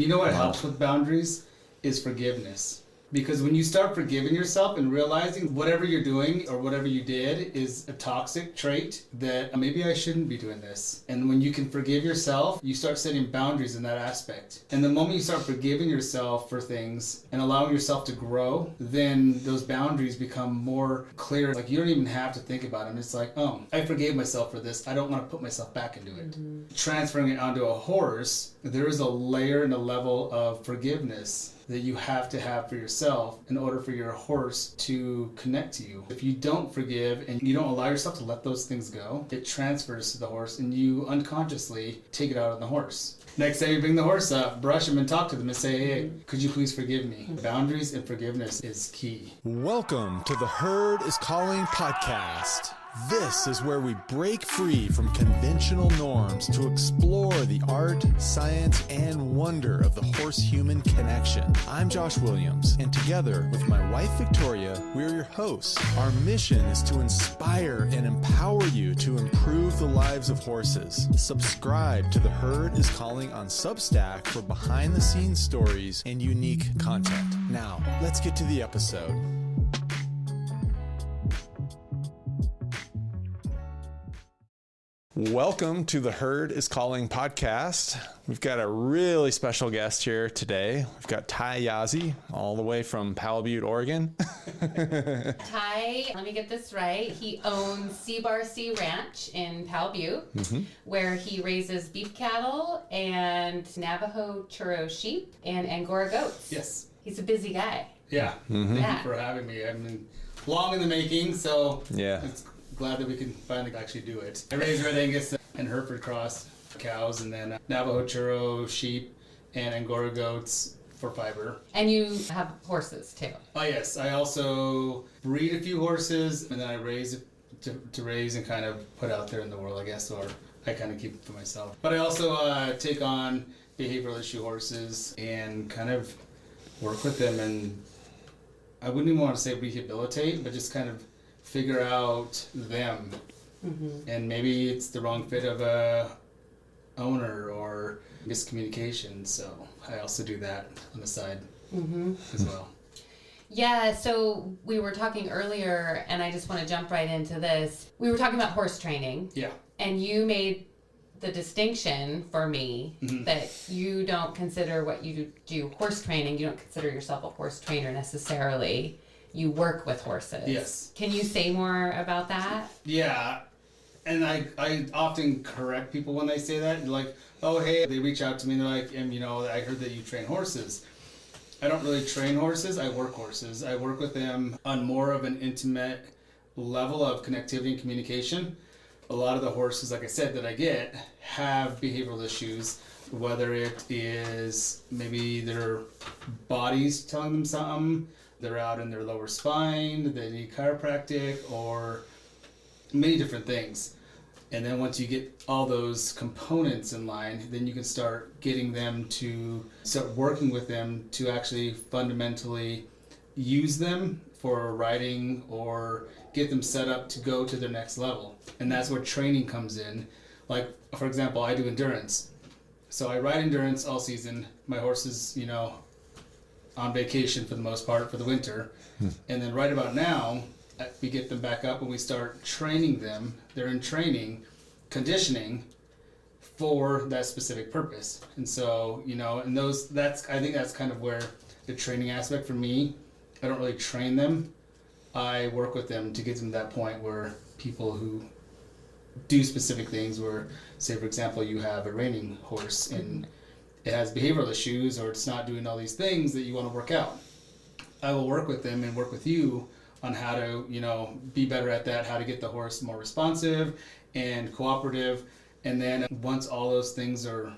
You know what helps with boundaries is forgiveness. Because when you start forgiving yourself and realizing whatever you're doing or whatever you did is a toxic trait, that maybe I shouldn't be doing this. And when you can forgive yourself, you start setting boundaries in that aspect. And the moment you start forgiving yourself for things and allowing yourself to grow, then those boundaries become more clear. Like, you don't even have to think about them. It's like, oh, I forgave myself for this. I don't want to put myself back into it. Mm-hmm. Transferring it onto a horse, there is a layer and a level of forgiveness that you have to have for yourself in order for your horse to connect to you. If you don't forgive and you don't allow yourself to let those things go, it transfers to the horse and you unconsciously take it out on the horse. Next time you bring the horse up, brush him and talk to them and say, hey, could you please forgive me? Boundaries and forgiveness is key. Welcome to the Herd is Calling podcast. This is where we break free from conventional norms to explore the art, science, and wonder of the horse-human connection. I'm Josh Williams, and together with my wife Victoria, we're your hosts. Our mission is to inspire and empower you to improve the lives of horses. Subscribe to the Herd is Calling on Substack for behind-the-scenes stories and unique content. Now, let's get to the episode. Welcome to the Herd is Calling podcast. We've got a really special guest here today. We've got Ty Yazzie, all the way from Powell Butte, Oregon. Ty, let me get this right. He owns C Ranch in Powell Butte, where he raises beef cattle and Navajo Churro Sheep and Angora Goats. Yes. He's a busy guy. Yeah. Thank you for having me. I mean, long in the making, so yeah. It's glad that we can finally actually do it. I raised Red Angus and Hereford cross cows, and then Navajo Churro Sheep and Angora Goats for fiber. And you have horses too. Oh yes, I also breed a few horses, and then I raise to raise and kind of put out there in the world, I guess, or I kind of keep it for myself. But I also take on behavioral issue horses and kind of work with them, and I wouldn't even want to say rehabilitate, but just kind of figure out them. And maybe it's the wrong fit of a owner or miscommunication, so I also do that on the side as well. Yeah, so we were talking earlier, and I just want to jump right into this. We were talking about horse training. Yeah. And you made the distinction for me that you don't consider what you do horse training. You don't consider yourself a horse trainer necessarily. You work with horses. Yes. Can you say more about that? Yeah. And I often correct people when they say that. Like, oh, hey, they reach out to me and they're like, I heard that you train horses. I don't really train horses. I work horses. I work with them on more of an intimate level of connectivity and communication. A lot of the horses, like I said, that I get have behavioral issues, whether it is maybe their bodies telling them something, they're out in their lower spine, they need chiropractic, or many different things. And then once you get all those components in line, then you can start getting them to start working with them to actually fundamentally use them for riding or get them set up to go to their next level. And that's where training comes in. Like, for example, I do endurance. So I ride endurance all season. My horses, on vacation for the most part for the winter. And then right about now, we get them back up and we start training them. They're in training, conditioning for that specific purpose. And so, I think that's kind of where the training aspect for me, I don't really train them. I work with them to get them to that point where people who do specific things where, say for example, you have a reining horse and it has behavioral issues or it's not doing all these things that you want to work out. I will work with them and work with you on how to, be better at that, how to get the horse more responsive and cooperative. And then once all those things are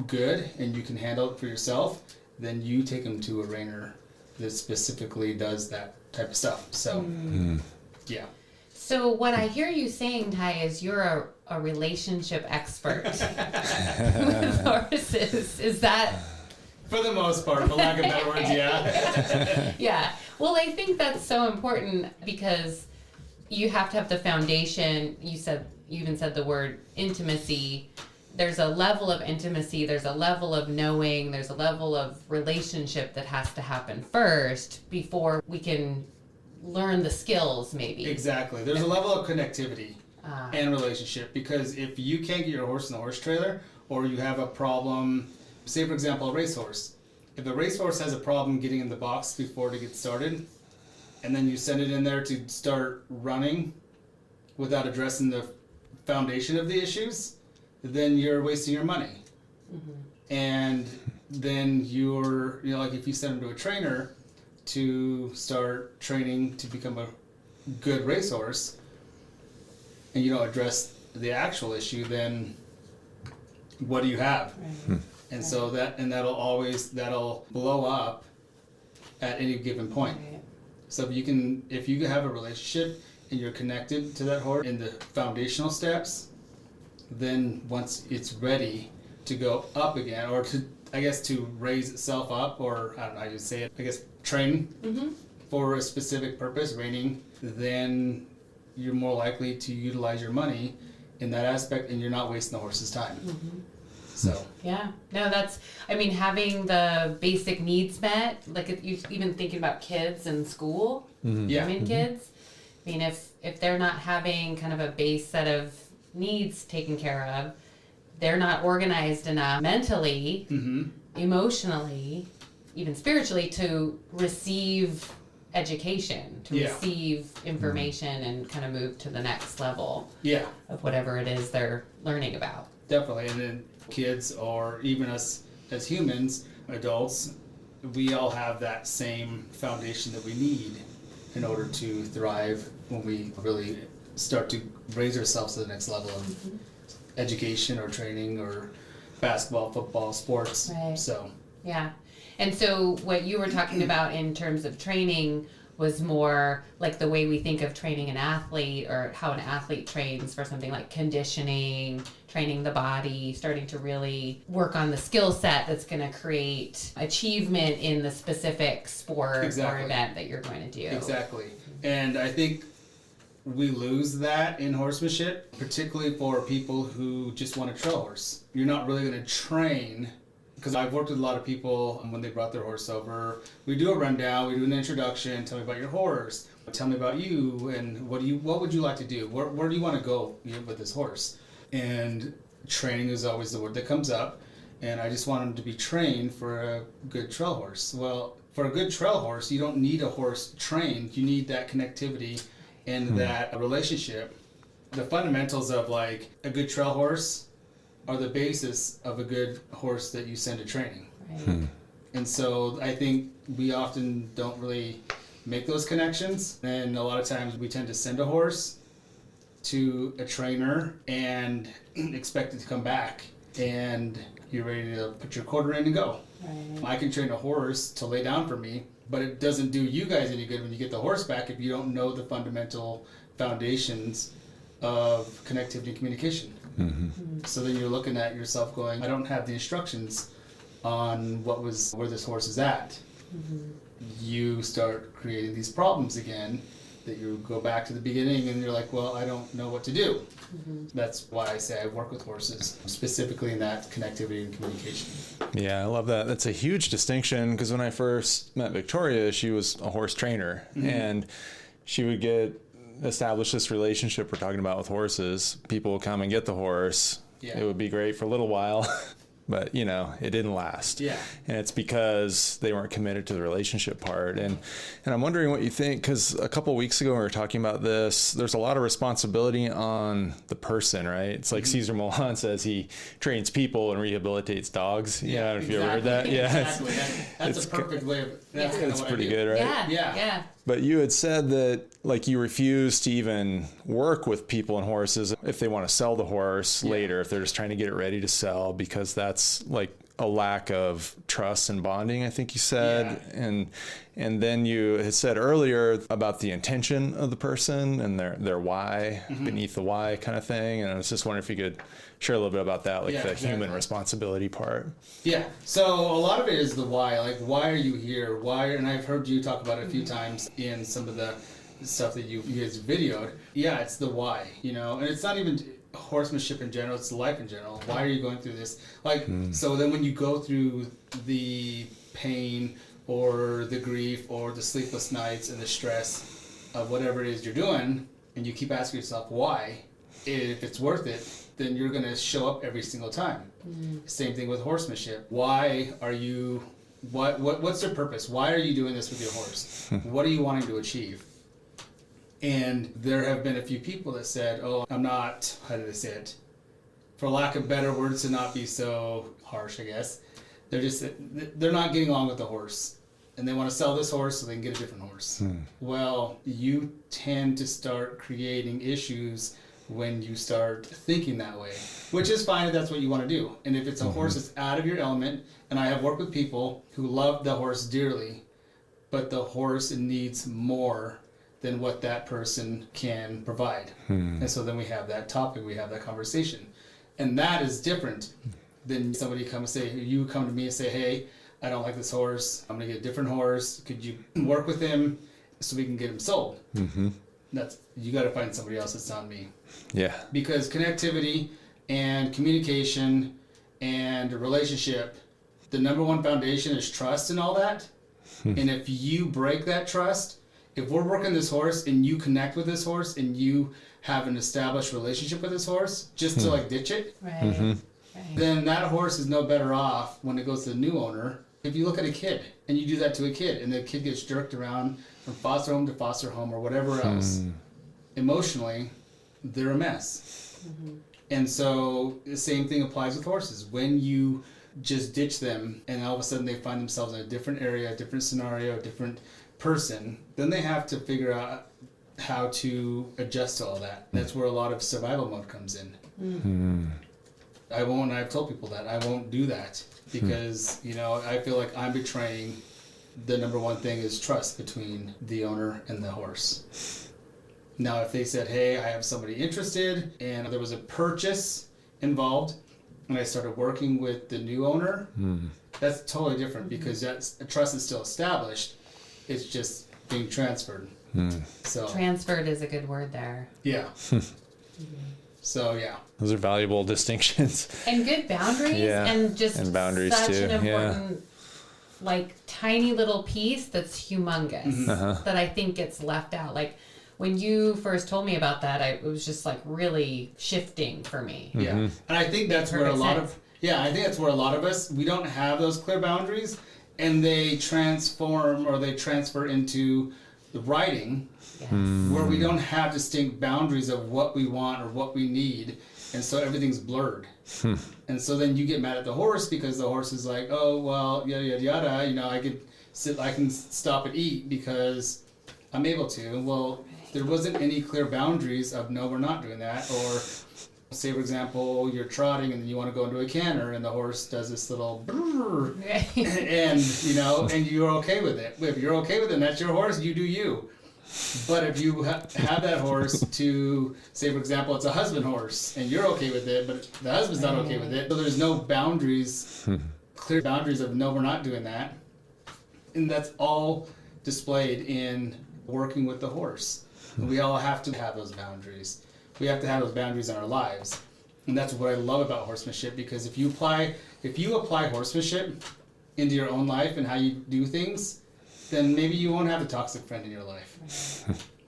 good and you can handle it for yourself, then you take them to a reiner that specifically does that type of stuff. So, yeah. So what I hear you saying, Ty, is you're a relationship expert with horses. Is that? For the most part, for lack of better words, yeah. Yeah. Well, I think that's so important because you have to have the foundation. You even said the word intimacy there's a level of intimacy, there's a level of knowing, there's a level of relationship that has to happen first before we can learn the skills, maybe. Exactly. There's a level of connectivity and relationship, because if you can't get your horse in the horse trailer, or you have a problem, say for example a racehorse. If a racehorse has a problem getting in the box before it gets started, and then you send it in there to start running without addressing the foundation of the issues, then you're wasting your money. And then you're, like if you send them to a trainer to start training to become a good racehorse, and you don't address the actual issue, then what do you have? Right. And so that'll blow up at any given point. Right. So if you have a relationship and you're connected to that horse in the foundational steps, then once it's ready to go up again, or to raise itself up, or I don't know how you say it, train for a specific purpose, reining, then you're more likely to utilize your money in that aspect, and you're not wasting the horse's time. So yeah, no, having the basic needs met, like you even thinking about kids in school, kids. I mean, if they're not having kind of a base set of needs taken care of, they're not organized enough mentally, emotionally, even spiritually, to receive education, to receive information and kind of move to the next level of whatever it is they're learning about. Definitely. And then kids, or even us as humans, adults, we all have that same foundation that we need in order to thrive when we really start to raise ourselves to the next level of education or training or basketball, football, sports. Right. So yeah. And so what you were talking about in terms of training was more like the way we think of training an athlete, or how an athlete trains for something like conditioning, training the body, starting to really work on the skill set that's going to create achievement in the specific sport or event that you're going to do. Exactly. And I think we lose that in horsemanship, particularly for people who just want a trail horse. You're not really going to train, because I've worked with a lot of people when they brought their horse over. We do a rundown, we do an introduction, tell me about your horse, tell me about you, and what would you like to do? Where do you want to go with this horse? And training is always the word that comes up, and I just want them to be trained for a good trail horse. Well, for a good trail horse, you don't need a horse trained, you need that connectivity and that relationship. The fundamentals of like a good trail horse are the basis of a good horse that you send to training. Right. And so I think we often don't really make those connections, and a lot of times we tend to send a horse to a trainer and expect it to come back, and you're ready to put your quarter in and go. Right. I can train a horse to lay down for me, but it doesn't do you guys any good when you get the horse back if you don't know the fundamental foundations of connectivity and communication. So then you're looking at yourself going, I don't have the instructions on where this horse is at. You start creating these problems again, that you go back to the beginning and you're like, well, I don't know what to do. That's why I say I work with horses, specifically in that connectivity and communication. Yeah, I love that. That's a huge distinction, because when I first met Victoria, she was a horse trainer, and she would establish this relationship we're talking about with horses. People would come and get the horse. Yeah. It would be great for a little while, but it didn't last. Yeah. And it's because they weren't committed to the relationship part. And I'm wondering what you think, because a couple of weeks ago when we were talking about this, there's a lot of responsibility on the person, right? It's like Cesar Millan says he trains people and rehabilitates dogs. Yeah, if you ever heard that. Yeah, exactly. That's a perfect way of. That's kind of it's what pretty I do. good, right? Yeah. But you had said that like you refuse to even work with people and horses if they want to sell the horse later, if they're just trying to get it ready to sell, because that's like a lack of trust and bonding, I think you said. Yeah. And then you had said earlier about the intention of the person and their why, beneath the why kind of thing. And I was just wondering if you could share a little bit about that, like the human responsibility part. Yeah. So a lot of it is the why. Like, why are you here? Why? And I've heard you talk about it a few times in some of the stuff that you guys videoed. Yeah, it's the why, and it's not even, horsemanship in general, it's life in general. Why are you going through this? Like, so then when you go through the pain or the grief or the sleepless nights and the stress of whatever it is you're doing, and you keep asking yourself why, if it's worth it, then you're going to show up every single time. Same thing with horsemanship. Why are you, what's their purpose? Why are you doing this with your horse? What are you wanting to achieve? And there have been a few people that said, oh, I'm not, how do they say it? For lack of better words, to not be so harsh, I guess. They're not getting along with the horse. And they want to sell this horse so they can get a different horse. Well, you tend to start creating issues when you start thinking that way, which is fine if that's what you want to do. And if it's a horse that's out of your element, and I have worked with people who love the horse dearly, but the horse needs more than what that person can provide. And so then we have that topic, we have that conversation. And that is different than somebody come to me and say, hey, I don't like this horse, I'm gonna get a different horse, could you work with him so we can get him sold? You gotta find somebody else that's not me. Yeah. Because connectivity and communication and relationship, the number one foundation is trust and all that. And if you break that trust, if we're working this horse and you connect with this horse and you have an established relationship with this horse, just to like ditch it, Right. then that horse is no better off when it goes to the new owner. If you look at a kid and you do that to a kid and the kid gets jerked around from foster home to foster home or whatever else, emotionally, they're a mess. And so the same thing applies with horses. When you just ditch them and all of a sudden they find themselves in a different area, a different scenario, a different person, then they have to figure out how to adjust to all that. That's where a lot of survival mode comes in. I've told people that I won't do that because, I feel like I'm betraying the number one thing is trust between the owner and the horse. Now, if they said, hey, I have somebody interested and there was a purchase involved and I started working with the new owner, that's totally different because trust is still established. It's just being transferred. So Transferred is a good word there. Yeah. So, yeah. Those are valuable distinctions. And good boundaries and boundaries such too. an important like tiny little piece that's humongous that I think gets left out. Like when you first told me about that, it was just like really shifting for me. Yeah. And I think that's where a lot of us, we don't have those clear boundaries and they transform or they transfer into the writing where we don't have distinct boundaries of what we want or what we need. And so everything's blurred. And so then you get mad at the horse because the horse is like, oh, well, yada, yada, yada. I can stop and eat because I'm able to. Well, there wasn't any clear boundaries of, no, we're not doing that. Or say, for example, you're trotting and then you want to go into a canter and the horse does this little brrr, and, and you're okay with it. If you're okay with it and that's your horse, you do you. But if you have that horse to, say, for example, it's a husband horse, and you're okay with it, but the husband's not okay with it, so there's no boundaries, clear boundaries of, no, we're not doing that. And that's all displayed in working with the horse. And we all have to have those boundaries. We have to have those boundaries in our lives. And that's what I love about horsemanship, because if you apply horsemanship into your own life and how you do things, then maybe you won't have a toxic friend in your life.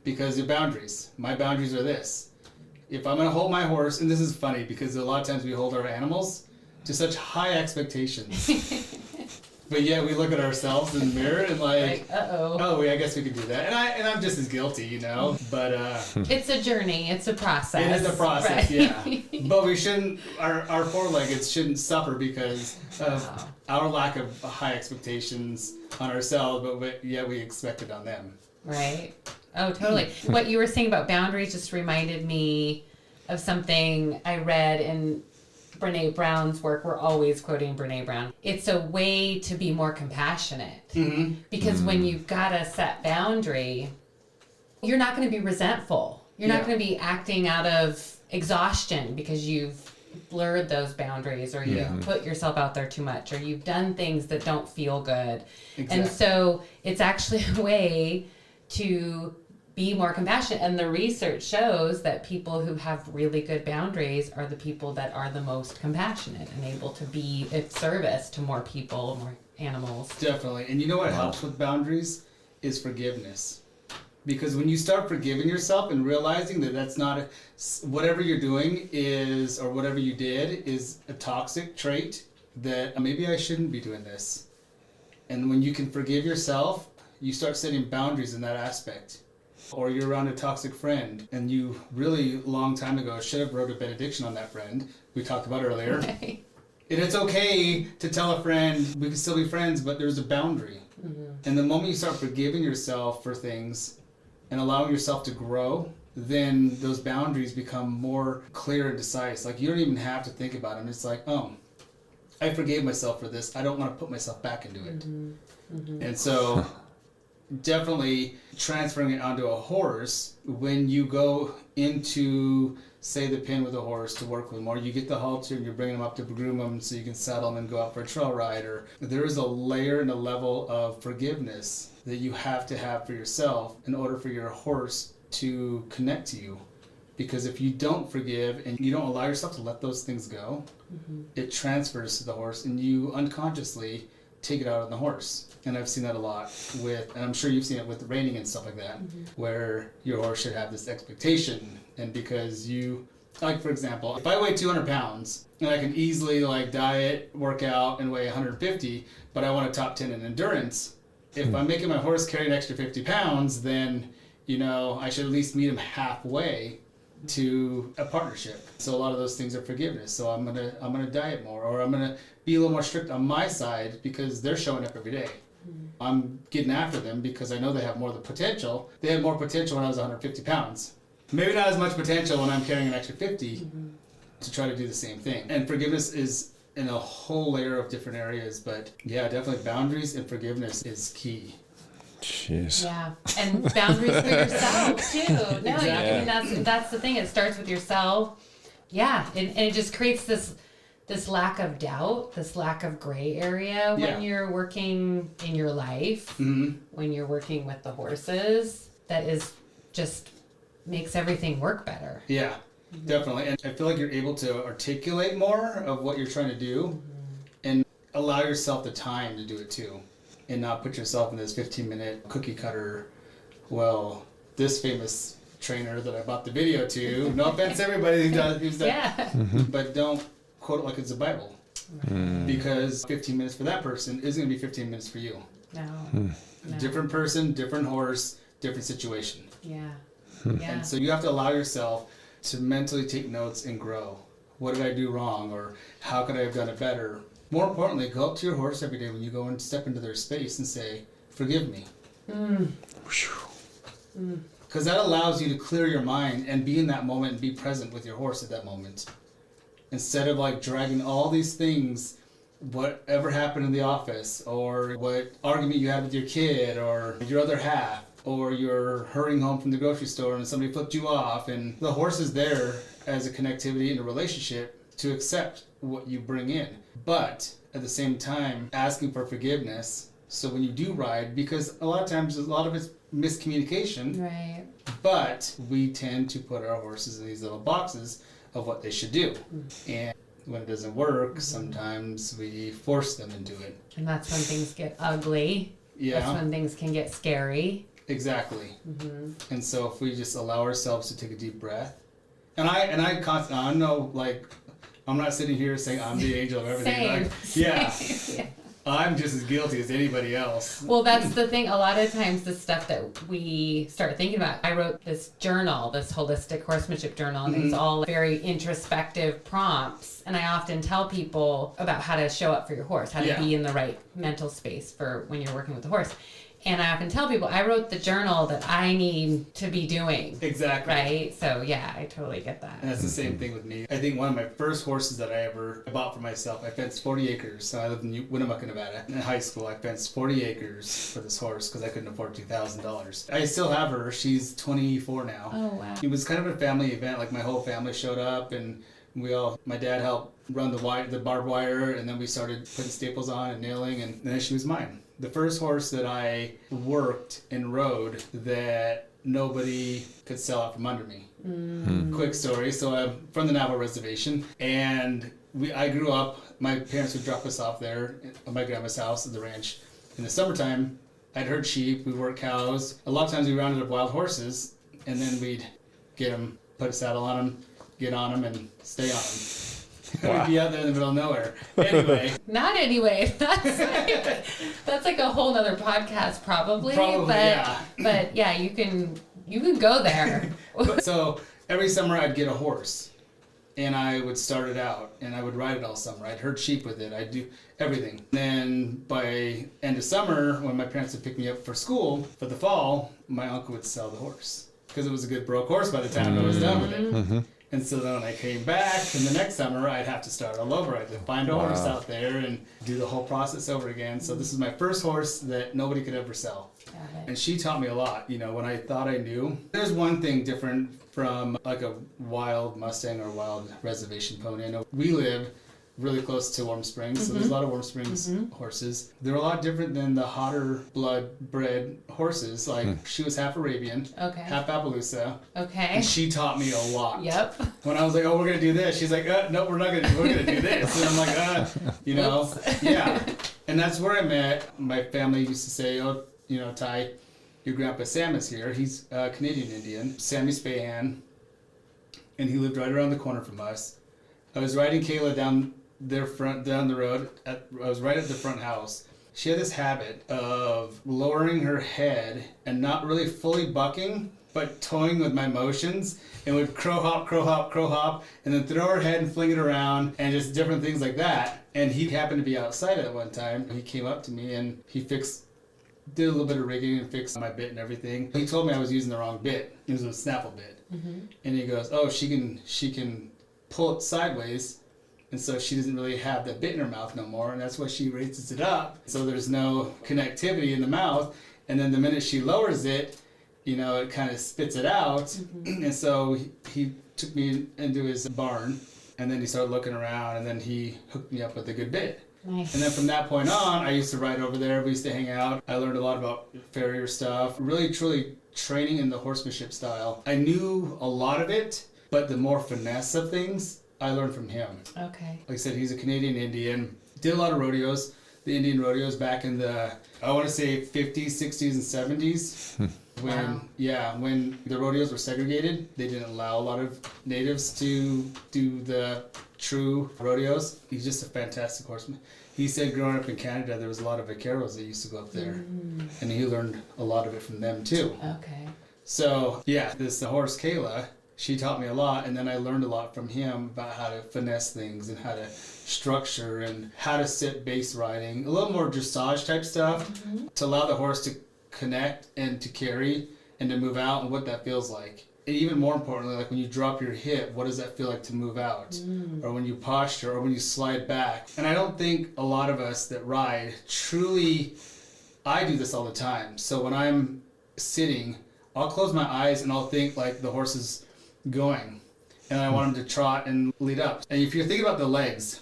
Because your boundaries. My boundaries are this. If I'm going to hold my horse, and this is funny because a lot of times we hold our animals to such high expectations. But yet we look at ourselves in the mirror and I guess we could do that. And I'm just as guilty, But it's a journey. It's a process. It is a process, right? yeah. But we shouldn't. Our four-leggeds shouldn't suffer because of our lack of high expectations on ourselves, but yet we expect it on them. Right. Oh, totally. What you were saying about boundaries just reminded me of something I read in Brene Brown's work. We're always quoting Brene Brown. It's a way to be more compassionate. Because when you've got a set boundary, you're not going to be resentful. You're not going to be acting out of exhaustion because you've blurred those boundaries or you've put yourself out there too much or you've done things that don't feel good. Exactly. And so it's actually a way to be more compassionate. And the research shows that people who have really good boundaries are the people that are the most compassionate and able to be of service to more people, more animals. Definitely. And you know what helps with boundaries is forgiveness. Because when you start forgiving yourself and realizing that that's not whatever you're doing is, or whatever you did is a toxic trait, that maybe I shouldn't be doing this. And when you can forgive yourself, you start setting boundaries in that aspect. Or you're around a toxic friend and you really long time ago should have wrote a benediction on that friend we talked about earlier. Right. And it's okay to tell a friend we can still be friends, but there's a boundary. And the moment you start forgiving yourself for things and allowing yourself to grow, then those boundaries become more clear and concise. Like you don't even have to think about them. It's like, oh, I forgave myself for this. I don't want to put myself back into it. And so definitely transferring it onto a horse, when you go into, say, the pen with a horse to work with them, or you get the halter and you're bringing them up to groom them so you can saddle them and go out for a trail ride, or there is a layer and a level of forgiveness that you have to have for yourself in order for your horse to connect to you. Because if you don't forgive and you don't allow yourself to let those things go, it transfers to the horse and you unconsciously take it out on the horse. And I've seen that a lot with, and I'm sure you've seen it with reining and stuff like that, where your horse should have this expectation. And because you, like for example, if I weigh 200 pounds and I can easily like diet, work out, and weigh 150, but I want a top 10 in endurance, if I'm making my horse carry an extra 50 pounds, then, you know, I should at least meet him halfway to a partnership. So a lot of those things are forgiveness. So I'm gonna diet more, or I'm gonna be a little more strict on my side because they're showing up every day. I'm getting after them because I know they have more of the potential. They had more potential when I was 150 pounds. Maybe not as much potential when I'm carrying an extra 50 to try to do the same thing. And forgiveness is in a whole layer of different areas, but yeah, definitely boundaries and forgiveness is key. Jeez. Yeah, and boundaries for yourself too. No, Exactly. I mean that's the thing. It starts with yourself. Yeah, and it just creates this lack of doubt, this lack of gray area when you're working in your life, when you're working with the horses. That is just makes everything work better. Yeah, definitely. And I feel like you're able to articulate more of what you're trying to do and allow yourself the time to do it too. And not put yourself in this 15-minute cookie cutter, well, this famous trainer that I bought the video to, no offense to everybody who's that, but don't quote it like it's a Bible. Because 15 minutes for that person isn't going to be 15 minutes for you. No. Different person, different horse, different situation. Yeah. And so you have to allow yourself to mentally take notes and grow. What did I do wrong? Or how could I have done it better? More importantly, go up to your horse every day when you go and step into their space and say, forgive me. Because that allows you to clear your mind and be in that moment and be present with your horse at that moment. Instead of like dragging all these things, whatever happened in the office, or what argument you had with your kid, or your other half, or you're hurrying home from the grocery store and somebody flipped you off, and the horse is there as a connectivity in a relationship to accept what you bring in. But at the same time, asking for forgiveness. So when you do ride, because a lot of times, a lot of it's miscommunication. Right. But we tend to put our horses in these little boxes of what they should do. And when it doesn't work, sometimes we force them into it. And that's when things get ugly. Yeah. That's when things can get scary. Exactly. And so if we just allow ourselves to take a deep breath, and I constantly, I know, like, I'm not sitting here saying I'm the angel of everything. Same. Like, I'm just as guilty as anybody else. Well, that's the thing. A lot of times the stuff that we start thinking about, I wrote this journal, this holistic horsemanship journal, and it's all very introspective prompts. And I often tell people about how to show up for your horse, how to be in the right mental space for when you're working with the horse. And I often tell people, I wrote the journal that I need to be doing. Exactly. Right? So, yeah, I totally get that. And that's the same thing with me. I think one of my first horses that I bought for myself, I fenced 40 acres. So I lived in Winnemucca, Nevada. In high school, I fenced 40 acres for this horse because I couldn't afford $2,000. I still have her. She's 24 now. Oh, wow. It was kind of a family event. Like, my whole family showed up, and my dad helped run the barbed wire, and then we started putting staples on and nailing, and then she was mine. The first horse that I worked and rode that nobody could sell out from under me. Quick story. So I'm from the Navajo reservation, and I grew up, my parents would drop us off there at my grandma's house at the ranch. In the summertime, I'd herd sheep, we worked cows. A lot of times we rounded up wild horses, and then we'd get them, put a saddle on them, get on them, and stay on them. We'd be out there in the middle of nowhere. Anyway. Not anyway. That's like a whole nother podcast probably. Probably, but, yeah. But yeah, you can go there. So every summer I'd get a horse, and I would start it out, and I would ride it all summer. I'd herd sheep with it. I'd do everything. Then by end of summer, when my parents would pick me up for school for the fall, my uncle would sell the horse because it was a good broke horse by the time I was done with it. And so then when I came back, and the next summer, I'd have to start all over. I'd find a horse out there and do the whole process over again. So this is my first horse that nobody could ever sell. And she taught me a lot, you know, when I thought I knew. There's one thing different from like a wild Mustang or wild reservation pony. I know we live really close to Warm Springs, so there's a lot of Warm Springs horses. They're a lot different than the hotter blood bred horses. Like she was half Arabian, half Appaloosa. And she taught me a lot. When I was like, oh, we're gonna do this, she's like, no, we're not gonna. We're gonna do this. And I'm like, you know, yeah. And that's where I met. My family used to say, oh, you know, Ty, your grandpa Sam is here. He's a Canadian Indian, Sammy Spahan, and he lived right around the corner from us. I was riding Kayla down the road. I was right at the front house. She had this habit of lowering her head and not really fully bucking, but toying with my motions, and would crow hop, and then throw her head and fling it around, and just different things like that. And he happened to be outside at one time. He came up to me and he did a little bit of rigging and fixed my bit and everything. He told me I was using the wrong bit. It was a Snapple bit. And he goes, oh, she can pull it sideways, and so she doesn't really have that bit in her mouth no more, and that's why she raises it up, so there's no connectivity in the mouth. And then the minute she lowers it, you know, it kind of spits it out. And so he took me into his barn, and then he started looking around, and then he hooked me up with a good bit. And then from that point on, I used to ride over there. We used to hang out. I learned a lot about farrier stuff, really truly training in the horsemanship style. I knew a lot of it, but the more finesse of things, I learned from him. Like I said, he's a Canadian Indian. Did a lot of rodeos, the Indian rodeos back in the, I want to say 50s, 60s, and 70s. When the rodeos were segregated, they didn't allow a lot of natives to do the true rodeos. He's just a fantastic horseman. He said growing up in Canada, there was a lot of vaqueros that used to go up there. And he learned a lot of it from them too. So, yeah, the horse Kayla, she taught me a lot, and then I learned a lot from him about how to finesse things and how to structure and how to sit base riding. A little more dressage type stuff to allow the horse to connect and to carry and to move out and what that feels like. And even more importantly, like when you drop your hip, what does that feel like to move out? Or when you posture, or when you slide back. And I don't think a lot of us that ride truly, I do this all the time. So when I'm sitting, I'll close my eyes and I'll think like the horse is going, and I want him to trot and lead up. And if you're thinking about the legs,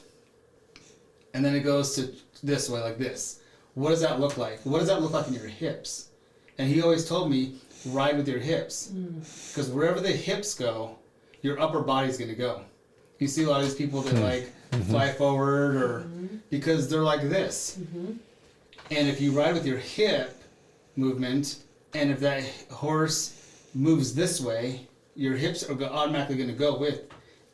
and then it goes to this way like this, what does that look like? What does that look like in your hips? And he always told me, ride with your hips, because wherever the hips go, your upper body's going to go. You see a lot of these people that like fly forward, or because they're like this. And if you ride with your hip movement, and if that horse moves this way, your hips are automatically going to go with,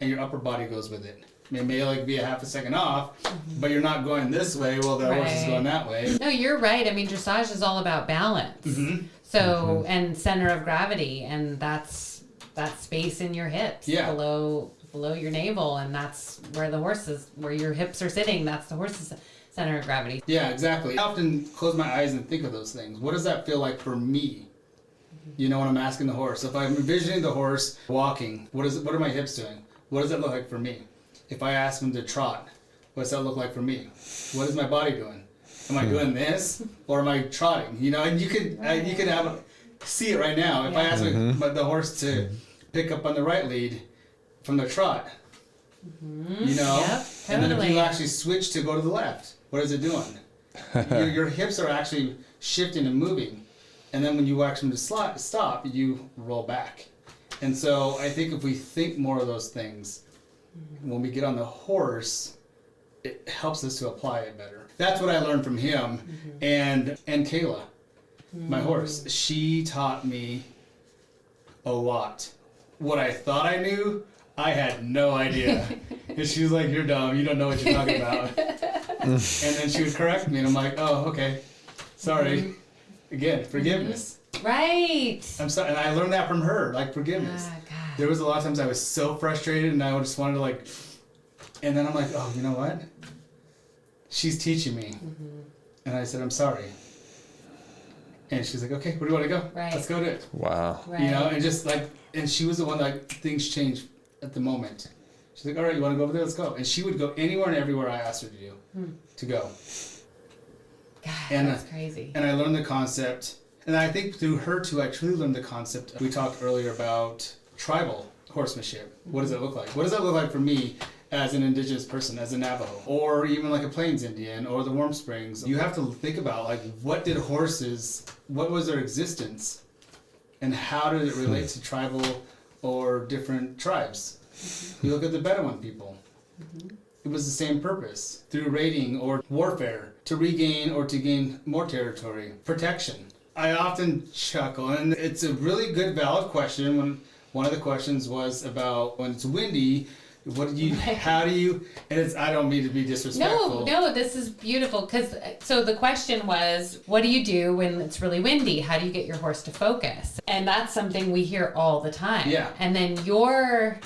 and your upper body goes with it. It may like be a half a second off, but you're not going this way while the horse is going that way. No, you're right. I mean, dressage is all about balance. So, and center of gravity, and that's that space in your hips below your navel, and that's where the horse is, where your hips are sitting. That's the horse's center of gravity. Yeah, exactly. I often close my eyes and think of those things. What does that feel like for me? You know, when I'm asking the horse, if I'm envisioning the horse walking, what are my hips doing? What does that look like for me? If I ask him to trot, what does that look like for me? What is my body doing? Am I doing this, or am I trotting? You know, and you could see it right now. If I ask the horse to pick up on the right lead from the trot, you know, and then if you actually switch to go to the left, what is it doing? Your hips are actually shifting and moving. And then when you ask them to stop, you roll back. And so I think if we think more of those things, when we get on the horse, it helps us to apply it better. That's what I learned from him. And Kayla, my horse, she taught me a lot. What I thought I knew, I had no idea. And she was like, "You're dumb. You don't know what you're talking about." And then she would correct me, and I'm like, "Oh, okay. Sorry." Again, forgiveness. Right. I'm sorry. And I learned that from her, like forgiveness. God. There was a lot of times I was so frustrated, and I just wanted to like, and then I'm like, "Oh, you know what? She's teaching me." And I said, "I'm sorry." And she's like, "Okay, where do you want to go? Right. Let's go do it." Wow. Right. You know, and just like, and she was the one like things changed at the moment. She's like, "All right, you want to go over there? Let's go." And she would go anywhere and everywhere I asked her to go. God, And that's crazy. And I learned the concept, and I think through her too, I truly learned the concept. We talked earlier about tribal horsemanship. What does it look like? What does that look like for me as an Indigenous person, as a Navajo, or even like a Plains Indian, or the Warm Springs? You have to think about like, what did horses, what was their existence, and how did it relate to tribal or different tribes? You look at the Bedouin people. It was the same purpose, through raiding or warfare, to regain or to gain more territory, protection. I often chuckle, and it's a really good, valid question. When one of the questions was about when it's windy, how do you, and it's, I don't mean to be disrespectful. No, this is beautiful. So the question was, what do you do when it's really windy? How do you get your horse to focus? And that's something we hear all the time. Yeah. And then your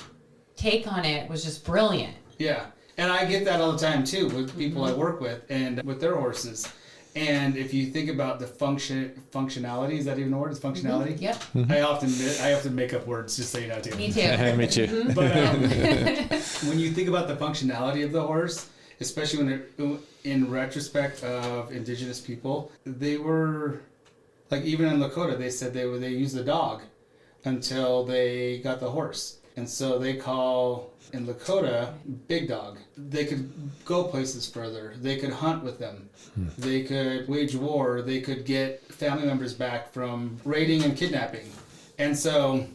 take on it was just brilliant. Yeah. And I get that all the time too with people I work with and with their horses. And if you think about the functionality, is that even a word? It's functionality? Yep. I often make up words, just so you know too. Me too. Me too. But when you think about the functionality of the horse, especially when in retrospect of Indigenous people, they were, like even in Lakota, they said they used the dog until they got the horse. And so they call, in Lakota, big dog. They could go places further. They could hunt with them. They could wage war. They could get family members back from raiding and kidnapping. And so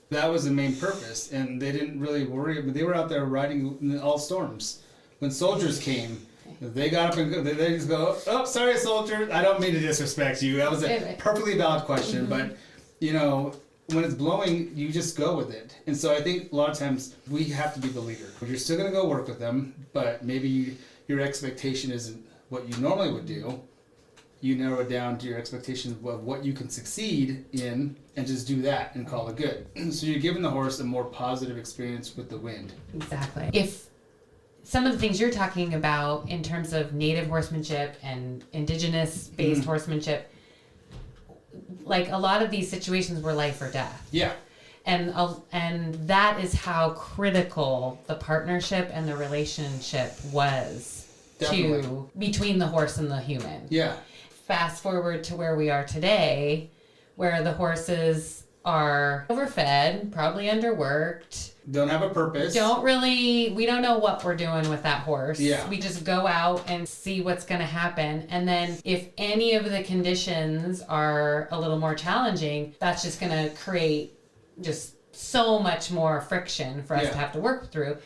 that was the main purpose. And they didn't really worry. But they were out there riding in all storms. When soldiers came, they got up and they just go, "Oh, sorry, soldier. I don't mean to disrespect you." That was a perfectly valid question. But, you know, when it's blowing, you just go with it. And so I think a lot of times we have to be the leader. You're still going to go work with them, but maybe your expectation isn't what you normally would do. You narrow it down to your expectation of what you can succeed in and just do that and call it good. So you're giving the horse a more positive experience with the wind. Exactly. If some of the things you're talking about in terms of native horsemanship and Indigenous-based horsemanship, like a lot of these situations were life or death. Yeah. And that is how critical the partnership and the relationship was between the horse and the human. Yeah. Fast forward to where we are today, where the horses are overfed, probably underworked. Don't have a purpose. We don't know what we're doing with that horse. Yeah. We just go out and see what's going to happen. And then if any of the conditions are a little more challenging, that's just going to create just so much more friction for us to have to work through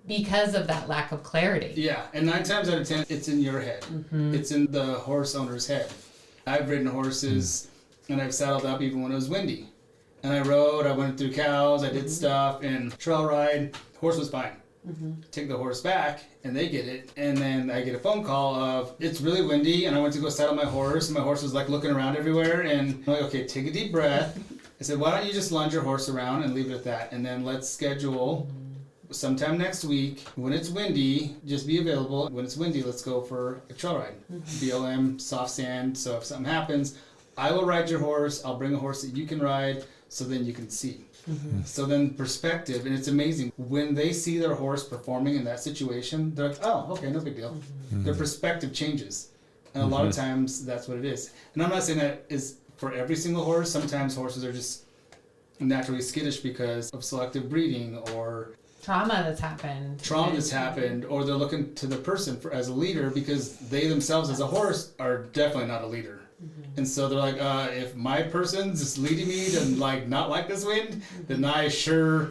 because of that lack of clarity. Yeah. And 9 times out of 10, it's in your head. It's in the horse owner's head. I've ridden horses and I've saddled up even when it was windy. And I rode, I went through cows, I did stuff, and trail ride, horse was fine. Take the horse back, and they get it, and then I get a phone call of, it's really windy, and I went to go saddle my horse, and my horse was like looking around everywhere, and I'm like, okay, take a deep breath. I said, why don't you just lunge your horse around and leave it at that, and then let's schedule sometime next week, when it's windy, just be available. When it's windy, let's go for a trail ride. BLM, soft sand, so if something happens, I will ride your horse, I'll bring a horse that you can ride, so then you can see. So then perspective, and it's amazing. When they see their horse performing in that situation, they're like, oh, okay, no big deal. Their perspective changes. And a lot of times, that's what it is. And I'm not saying that is for every single horse. Sometimes horses are just naturally skittish because of selective breeding or trauma that's happened. Or they're looking to the person as a leader because they themselves as a horse are definitely not a leader. And so they're like, if my person's just leading me to like not like this wind, then I sure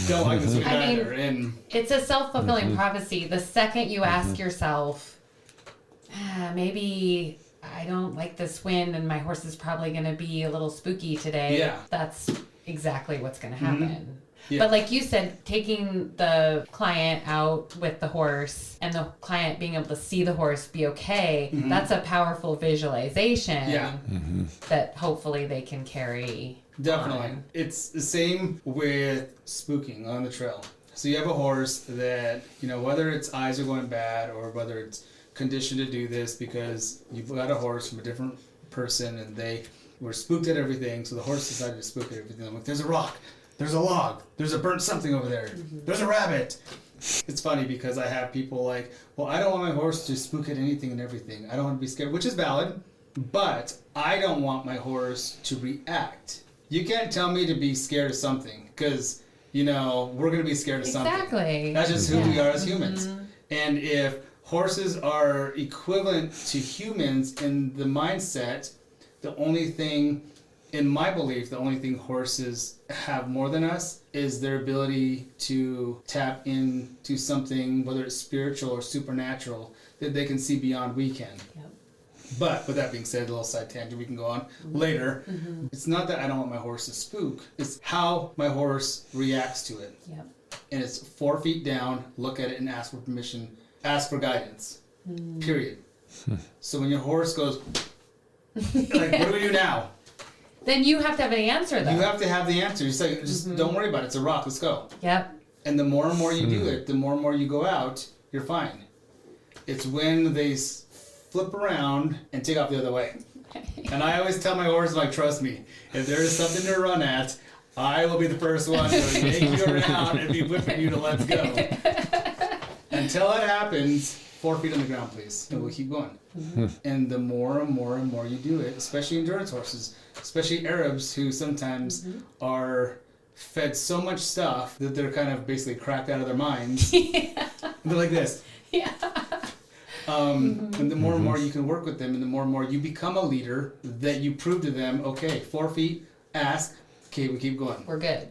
don't like this wind either. And it's a self-fulfilling prophecy. The second you ask yourself, maybe I don't like this wind and my horse is probably going to be a little spooky today, that's exactly what's going to happen. Yeah. But like you said, taking the client out with the horse and the client being able to see the horse be okay, that's a powerful visualization that hopefully they can carry. Definitely. On. It's the same with spooking on the trail. So you have a horse that, you know, whether its eyes are going bad or whether it's conditioned to do this because you've got a horse from a different person and they were spooked at everything, so the horse decided to spook at everything. I'm like, there's a rock. There's a log. There's a burnt something over there. There's a rabbit. It's funny because I have people like, well, I don't want my horse to spook at anything and everything. I don't want to be scared, which is valid, but I don't want my horse to react. You can't tell me to be scared of something because, you know, we're going to be scared of something. Exactly. That's just who we are as humans. And if horses are equivalent to humans in the mindset, the only thing, in my belief, the only thing horses have more than us is their ability to tap into something, whether it's spiritual or supernatural, that they can see beyond we can. Yep. But with that being said, a little side tangent we can go on later. It's not that I don't want my horse to spook, it's how my horse reacts to it. Yep. And it's 4 feet down, look at it and ask for permission, ask for guidance, period. So when your horse goes, like, what do we do now? Then you have to have an answer, though. You have to have the answer. You say, just don't worry about it. It's a rock. Let's go. Yep. And the more and more you do it, the more and more you go out, you're fine. It's when they flip around and take off the other way. And I always tell my horse, like, trust me, if there is something to run at, I will be the first one to take you around and be whipping you to let's go. Until it happens, 4 feet on the ground, please. And we'll keep going. And the more and more and more you do it, especially endurance horses, especially Arabs who sometimes are fed so much stuff that they're kind of basically cracked out of their minds. They're like this. Yeah. And the more and more you can work with them and the more and more you become a leader, that you prove to them, okay, 4 feet, ask, okay, we keep going. We're good.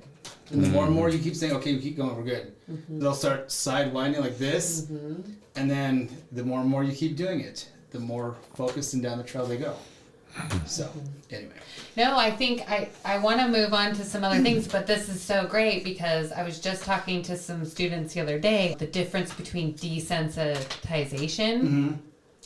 And the more and more you keep saying, okay, we keep going, we're good. They'll start sidewinding like this. And then the more and more you keep doing it, the more focused and down the trail they go. So, anyway. No, I think I want to move on to some other things, but this is so great because I was just talking to some students the other day, the difference between desensitization,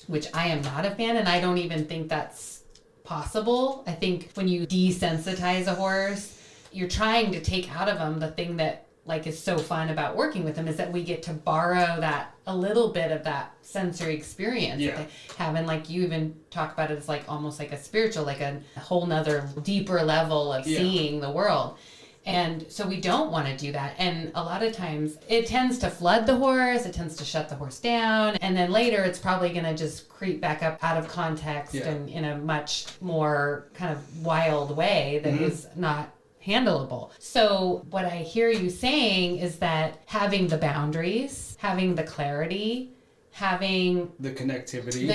which I am not a fan, and I don't even think that's possible. I think when you desensitize a horse, you're trying to take out of them the thing that like is so fun about working with them is that we get to borrow that a little bit of that sensory experience that they have. And like you even talk about it as like almost like a spiritual, like a whole nother deeper level of seeing the world. And so we don't want to do that. And a lot of times it tends to flood the horse, it tends to shut the horse down. And then later it's probably going to just creep back up out of context and in a much more kind of wild way that is not handleable. So what I hear you saying is that having the boundaries, having the clarity, having the connectivity,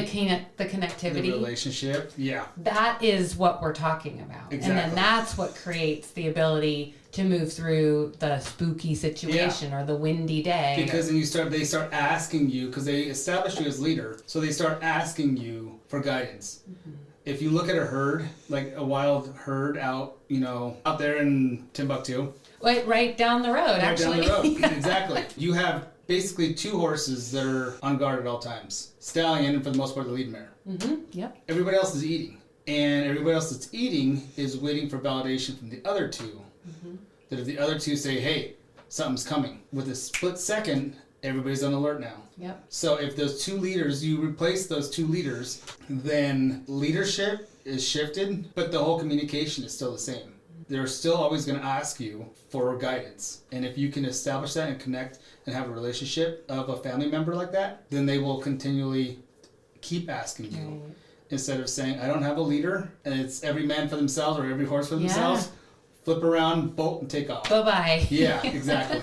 the connectivity, the relationship, that is what we're talking about. Exactly. And then that's what creates the ability to move through the spooky situation or the windy day. Because then they start asking you, because they establish you as leader, so they start asking you for guidance. If you look at a herd, like a wild herd out there in Timbuktu. Right down the road, actually. Right down the road, exactly. You have basically 2 horses that are on guard at all times. Stallion, and for the most part, the lead mare. Yep. Everybody else is eating. And everybody else that's eating is waiting for validation from the other 2. That if the other 2 say, hey, something's coming, with a split second, everybody's on alert now. Yep. So if those 2 leaders, you replace those 2 leaders, then leadership is shifted, but the whole communication is still the same. They're still always going to ask you for guidance. And if you can establish that and connect and have a relationship of a family member like that, then they will continually keep asking you. Instead of saying, I don't have a leader, and it's every man for themselves or every horse for themselves, flip around, bolt, and take off. Bye-bye. Yeah, exactly.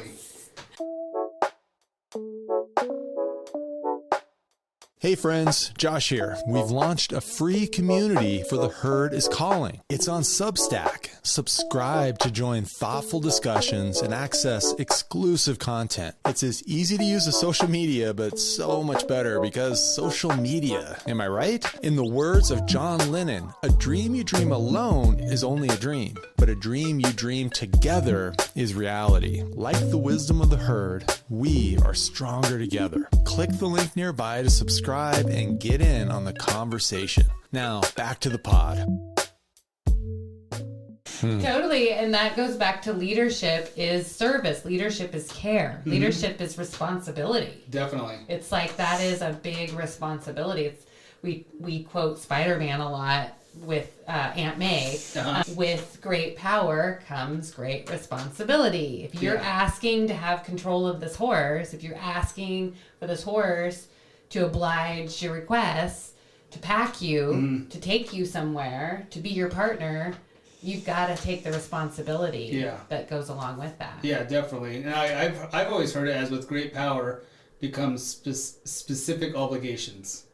Hey friends, Josh here. We've launched a free community for The Herd is Calling. It's on Substack. Subscribe to join thoughtful discussions and access exclusive content. It's as easy to use as social media, but so much better because social media. Am I right? In the words of John Lennon, a dream you dream alone is only a dream, but a dream you dream together is reality. Like the wisdom of the herd, we are stronger together. Click the link nearby to subscribe and get in on the conversation. Now, back to the pod. Totally. And that goes back to leadership is service. Leadership is care. Leadership is responsibility. Definitely. It's like that is a big responsibility. It's, we quote Spider-Man a lot with Aunt May. With great power comes great responsibility. If you're asking to have control of this horse, if you're asking for this horse to oblige your requests, to pack you, to take you somewhere, to be your partner, you've got to take the responsibility that goes along with that. Yeah, definitely. And I've always heard it as with great power becomes specific obligations.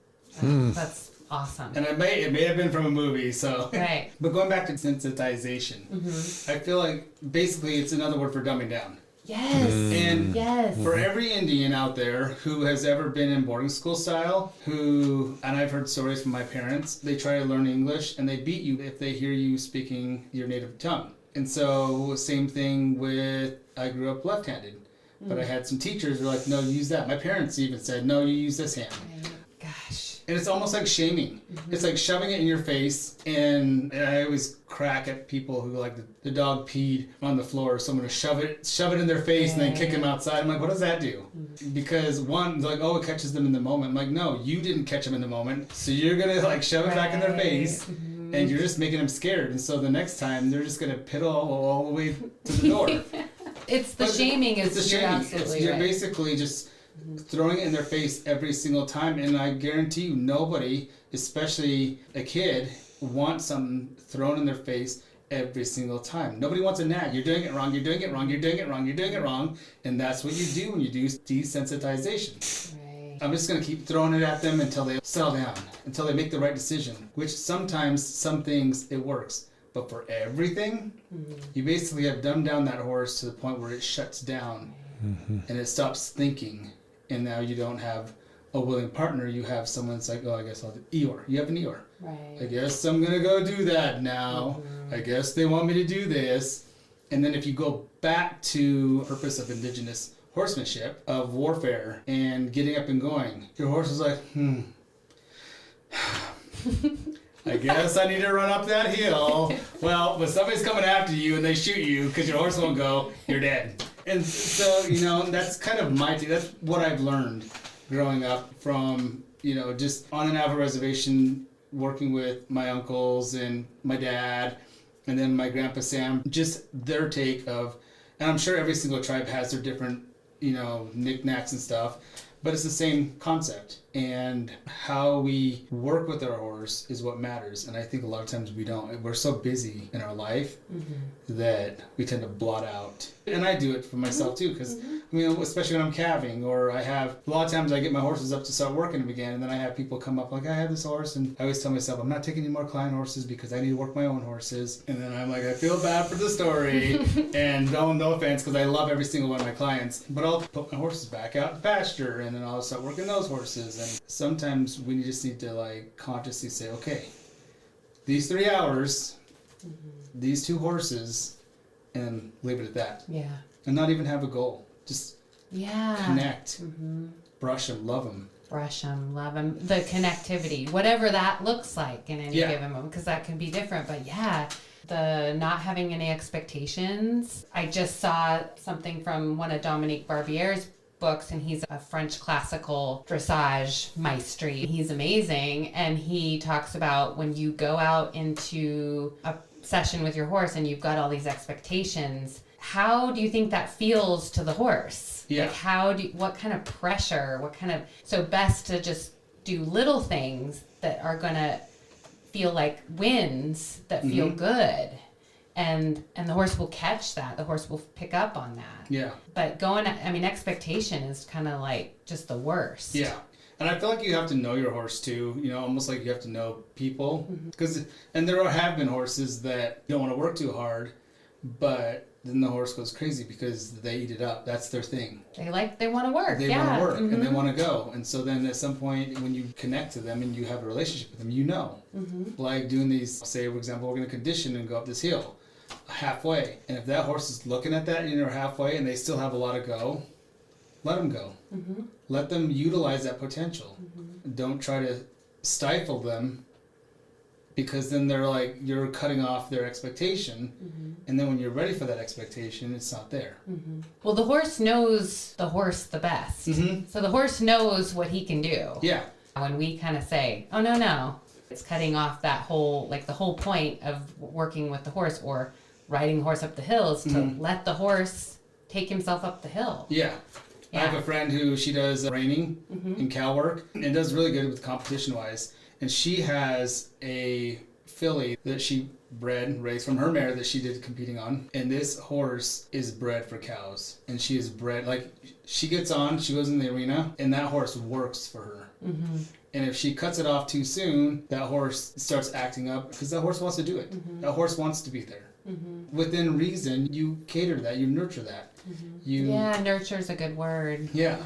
That's awesome. And it may have been from a movie, so. Right. But going back to desensitization, I feel like basically it's another word for dumbing down. Yes. And for every Indian out there who has ever been in boarding school style, and I've heard stories from my parents, they try to learn English and they beat you if they hear you speaking your native tongue. And so same thing with, I grew up left-handed, but I had some teachers who were like, no, use that. My parents even said, no, you use this hand. Gosh. And it's almost like shaming. It's like shoving it in your face. And I always crack at people who like the dog peed on the floor. So I'm going to shove it in their face and then kick them outside. I'm like, what does that do? Because one, like, oh, it catches them in the moment. I'm like, no, you didn't catch them in the moment. So you're going to like shove it back in their face. And you're just making them scared. And so the next time they're just going to piddle all the way to the door. It's the shaming. It's the shaming. You're basically just throwing it in their face every single time, and I guarantee you nobody, especially a kid, wants something thrown in their face every single time. Nobody wants a nag. You're doing it wrong, you're doing it wrong, you're doing it wrong, you're doing it wrong, and that's what you do when you do desensitization. Right. I'm just going to keep throwing it at them until they settle down, until they make the right decision, which sometimes, some things, it works. But for everything, you basically have dumbed down that horse to the point where it shuts down and it stops thinking. And now you don't have a willing partner. You have someone that's like, oh, I guess I'll do Eeyore. You have an Eeyore. Right. I guess I'm going to go do that now. I guess they want me to do this. And then if you go back to the purpose of Indigenous horsemanship, of warfare, and getting up and going, your horse is like, I guess I need to run up that hill. Well, but somebody's coming after you and they shoot you because your horse won't go, you're dead. And so, that's kind of my thing. That's what I've learned growing up from, just on a Navajo reservation, working with my uncles and my dad, and then my grandpa Sam, just their take of, and I'm sure every single tribe has their different, knickknacks and stuff, but it's the same concept. And how we work with our horse is what matters. And I think a lot of times we don't. We're so busy in our life that we tend to blot out. And I do it for myself too, because especially when I'm calving, or a lot of times I get my horses up to start working them again, and then I have people come up like, I have this horse, and I always tell myself, I'm not taking any more client horses because I need to work my own horses. And then I'm like, I feel bad for the story, and no offense, because I love every single one of my clients, but I'll put my horses back out in pasture, and then I'll start working those horses. And sometimes we just need to consciously say, okay, these 3 hours, these 2 horses, and leave it at that. Yeah. And not even have a goal. Just connect, brush them, love them. Brush them, love them. The connectivity, whatever that looks like in any given moment, because that can be different. But the not having any expectations. I just saw something from one of Dominique Barbier's books, and he's a French classical dressage maestri. He's amazing, and he talks about when you go out into a session with your horse and you've got all these expectations, how do you think that feels to the horse? Yeah. What kind of pressure, so best to just do little things that are going to feel like wins that feel good. And the horse will catch that. The horse will pick up on that. Yeah. But expectation is kind of like just the worst. Yeah. And I feel like you have to know your horse too, almost like you have to know people. And there have been horses that don't want to work too hard, but then the horse goes crazy because they eat it up. That's their thing. They want to work. They want to work and they want to go. And so then at some point when you connect to them and you have a relationship with them, like doing these, say, for example, we're going to condition and go up this hill halfway. And if that horse is looking at that and you're halfway and they still have a lot to go, let them go. Let them utilize that potential. Don't try to stifle them, because then they're like, you're cutting off their expectation. And then when you're ready for that expectation, it's not there. Well, the horse knows the horse the best. So the horse knows what he can do. Yeah. When we kind of say, oh, no, it's cutting off that whole, like the whole point of working with the horse or riding the horse up the hills to let the horse take himself up the hill. Yeah. I have a friend who she does reining and cow work and does really good with competition-wise. And she has a filly that she raised from her mare that she did competing on. And this horse is bred for cows. And she is bred, like, she gets on, she goes in the arena, and that horse works for her. And if she cuts it off too soon, that horse starts acting up because that horse wants to do it. That horse wants to be there. Within reason, you cater that, you nurture that. Nurture's a good word. Yeah.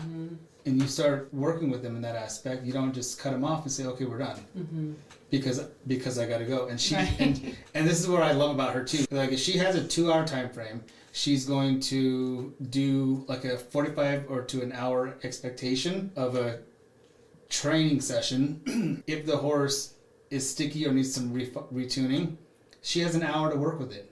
And you start working with them in that aspect. You don't just cut them off and say, okay, we're done. Because I got to go. And she and this is what I love about her too. Like, if she has a 2-hour time frame, she's going to do like a 45 or to an hour expectation of a training session. If the horse is sticky or needs some retuning, she has an hour to work with it.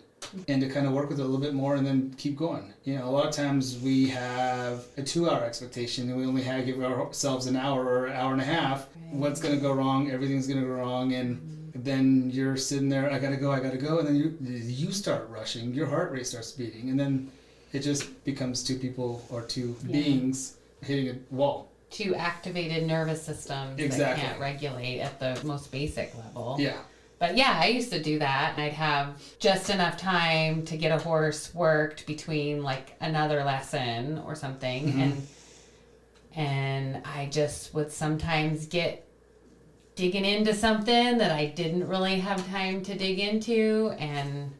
And to kind of work with it a little bit more and then keep going. A lot of times we have a 2-hour expectation and we only give ourselves an hour or an hour and a half. What's going to go wrong? Everything's going to go wrong. And then you're sitting there, I got to go. And then you start rushing. Your heart rate starts beating. And then it just becomes two people or two beings hitting a wall. Two activated nervous systems that can't regulate at the most basic level. Yeah. But yeah, I used to do that. I'd have just enough time to get a horse worked between like another lesson or something. And I just would sometimes get digging into something that I didn't really have time to dig into. And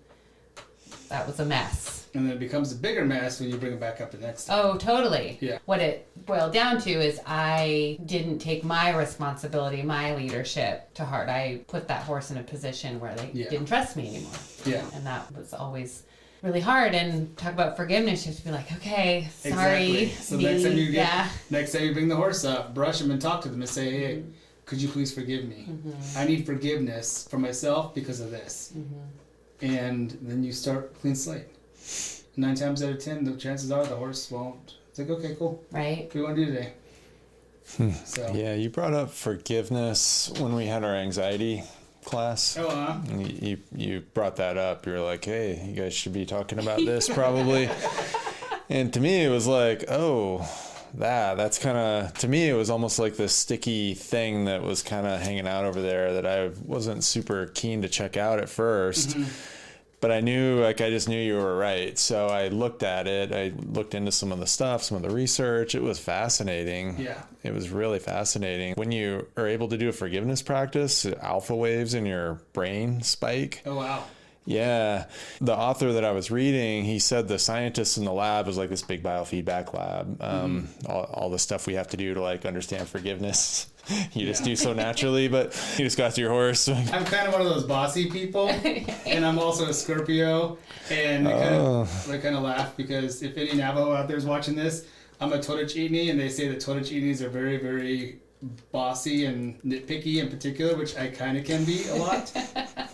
that was a mess. And then it becomes a bigger mess when you bring it back up the next time. Oh, totally. Yeah. What it boiled down to is I didn't take my responsibility, my leadership to heart. I put that horse in a position where they didn't trust me anymore. Yeah. And that was always really hard. And talk about forgiveness, you have to be like, okay, sorry. Exactly. So next time you bring the horse up, brush him and talk to them and say, hey, could you please forgive me? I need forgiveness for myself because of this. And then you start clean slate. 9 times out of 10, the chances are the horse won't. It's like, okay, cool. Right. What do you want to do today? So. Yeah, you brought up forgiveness when we had our anxiety class. Oh, You brought that up. You were like, hey, you guys should be talking about this probably. And to me, it was like, oh, that's kind of, to me, it was almost like this sticky thing that was kind of hanging out over there that I wasn't super keen to check out at first. But I just knew you were right. So I looked at it. I looked into some of the stuff, some of the research. It was fascinating. Yeah. It was really fascinating. When you are able to do a forgiveness practice, alpha waves in your brain spike. Oh, wow. Yeah. The author that I was reading, he said the scientists in the lab was like this big biofeedback lab. All the stuff we have to do to like understand forgiveness. You just do so naturally, but you just got to your horse. I'm kind of one of those bossy people, and I'm also a Scorpio, and I kind of laugh because if any Navajo out there is watching this, I'm a Totochini, and they say that Totochinis are very, very bossy and nitpicky in particular, which I kind of can be a lot.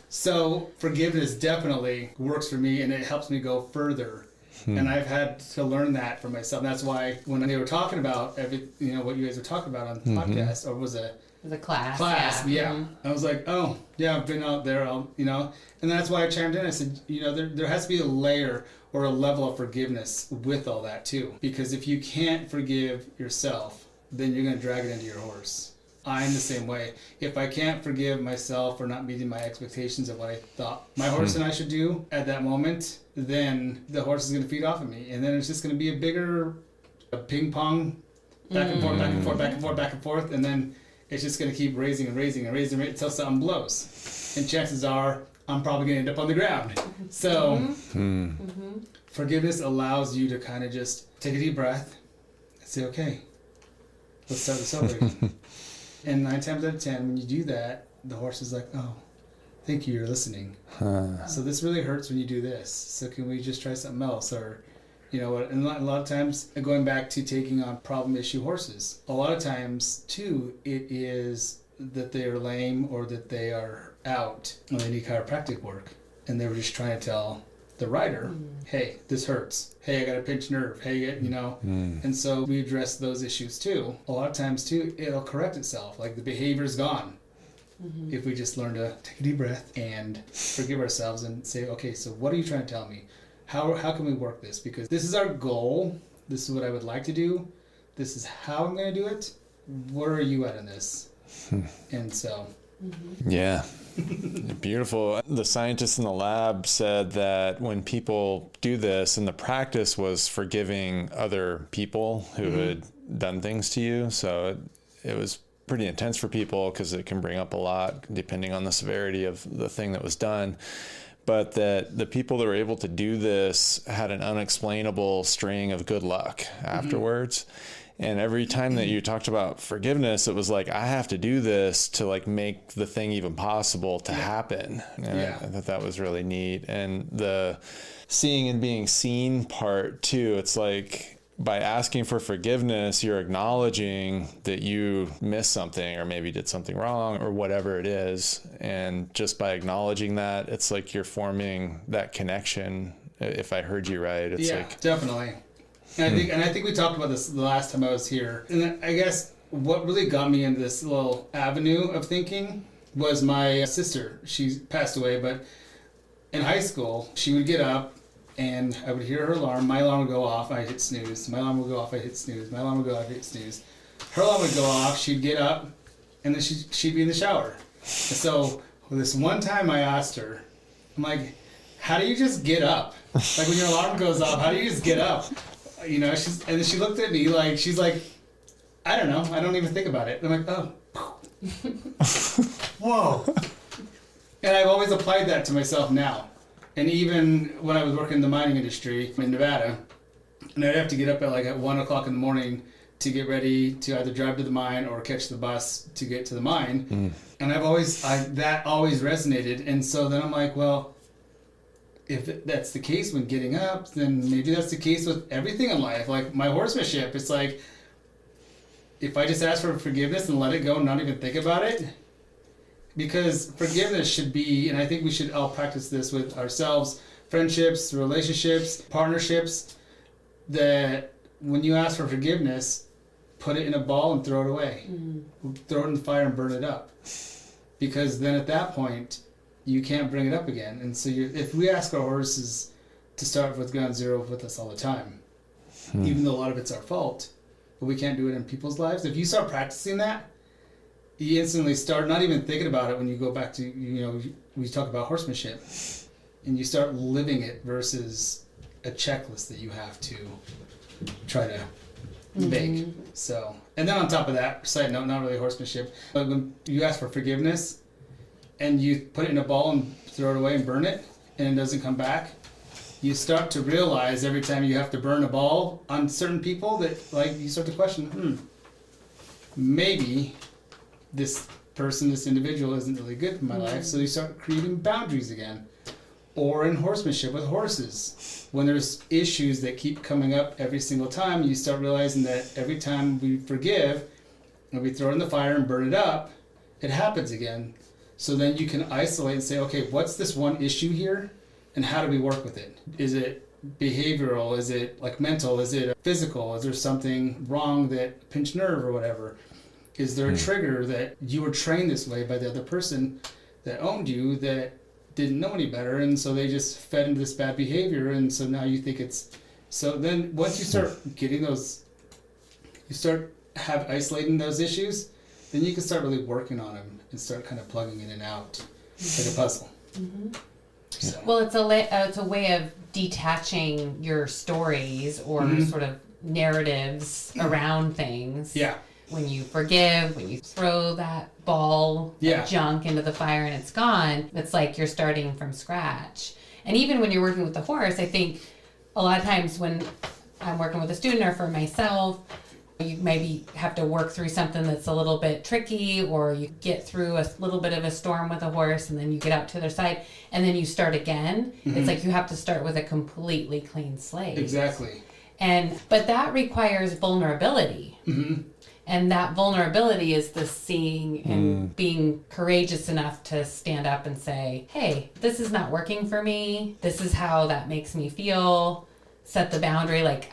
So forgiveness definitely works for me, and it helps me go further. And I've had to learn that for myself. And that's why when they were talking about what you guys were talking about on the podcast, or was it? It was a class. Yeah. I was like, oh, yeah, I've been out there, and that's why I chimed in. I said, there has to be a layer or a level of forgiveness with all that too. Because if you can't forgive yourself, then you're going to drag it into your horse. I'm the same way. If I can't forgive myself for not meeting my expectations of what I thought my horse and I should do at that moment, then the horse is going to feed off of me. And then it's just going to be a bigger ping pong back and forth, back and forth, back and forth, back and forth, and then it's just going to keep raising and raising and raising until something blows. And chances are, I'm probably going to end up on the ground. So, forgiveness allows you to kind of just take a deep breath and say, okay, let's start this over again. And 9 times out of 10, when you do that, the horse is like, oh, thank you, you're listening. So this really hurts when you do this. So can we just try something else? Or, you know, and a lot of times, going back to taking on problem issue horses, a lot of times, too, it is that they are lame or that they are out and they need chiropractic work. And they were just trying to tell the rider, hey, this hurts. Hey, I got a pinched nerve. Hey, you know. And so we address those issues, too. A lot of times, too, it'll correct itself. Like the behavior's gone. If we just learn to take a deep breath and forgive ourselves and say, okay, so what are you trying to tell me? How can we work this? Because this is our goal. This is what I would like to do. This is how I'm going to do it. Where are you at in this? And so. Yeah. Beautiful. The scientists in the lab said that when people do this, and the practice was forgiving other people who had done things to you. So it was pretty intense for people because it can bring up a lot depending on the severity of the thing that was done. But that the people that were able to do this had an unexplainable string of good luck afterwards. And every time that you talked about forgiveness, it was like, I have to do this to like make the thing even possible to happen. And I thought that was really neat. And the seeing and being seen part too, it's like, by asking for forgiveness, you're acknowledging that you missed something or maybe did something wrong or whatever it is. And just by acknowledging that, it's like you're forming that connection. If I heard you right, it's like definitely. And I think we talked about this the last time I was here. And I guess what really got me into this little avenue of thinking was my sister. She passed away, but in high school, she would get up and I would hear her alarm. My alarm would go off. I'd hit snooze. My alarm would go off. I'd hit snooze. My alarm would go off. I'd hit snooze. Her alarm would go off. She'd get up, and then she'd be in the shower. And so this one time I asked her, I'm like, how do you just get up? Like when your alarm goes off, how do you just get up? You know, and then she looked at me like, she's like, I don't know. I don't even think about it. And I'm like, oh. Whoa. And I've always applied that to myself now. And even when I was working in the mining industry in Nevada, and I'd have to get up at 1 o'clock in the morning to get ready to either drive to the mine or catch the bus to get to the mine. And that always resonated. And so then I'm like, well, if that's the case when getting up, then maybe that's the case with everything in life. Like my horsemanship, it's like, if I just ask for forgiveness and let it go and not even think about it, because forgiveness should be, and I think we should all practice this with ourselves, friendships, relationships, partnerships, that when you ask for forgiveness, put it in a ball and throw it away. Throw it in the fire and burn it up. Because then at that point, you can't bring it up again. And so if we ask our horses to start with ground zero with us all the time, even though a lot of it's our fault, but we can't do it in people's lives, if you start practicing that, you instantly start not even thinking about it when you go back to, we talk about horsemanship, and you start living it versus a checklist that you have to try to make. So, and then on top of that, side note, not really horsemanship, but when you ask for forgiveness and you put it in a ball and throw it away and burn it, and it doesn't come back, you start to realize every time you have to burn a ball on certain people that, like, you start to question, maybe this person, this individual isn't really good for my life, so you start creating boundaries again. Or in horsemanship with horses, when there's issues that keep coming up every single time, you start realizing that every time we forgive and we throw it in the fire and burn it up, it happens again. So then you can isolate and say, okay, what's this one issue here, and how do we work with it? Is it behavioral? Is it like mental? Is it physical? Is there something wrong, that pinched nerve or whatever? Is there a trigger that you were trained this way by the other person that owned you that didn't know any better, and so they just fed into this bad behavior, and so now you think it's... So then once you start getting those, you start isolating those issues, then you can start really working on them and start kind of plugging in and out like a puzzle. So. Well, it's a way of detaching your stories or sort of narratives around things. Yeah. When you forgive, when you throw that ball of junk into the fire and it's gone, it's like you're starting from scratch. And even when you're working with the horse, I think a lot of times when I'm working with a student or for myself, you maybe have to work through something that's a little bit tricky, or you get through a little bit of a storm with a horse and then you get out to the other side and then you start again. Mm-hmm. It's like you have to start with a completely clean slate. Exactly. But that requires vulnerability. Mm-hmm. And that vulnerability is the seeing and being courageous enough to stand up and say, hey, this is not working for me. This is how that makes me feel. Set the boundary, like,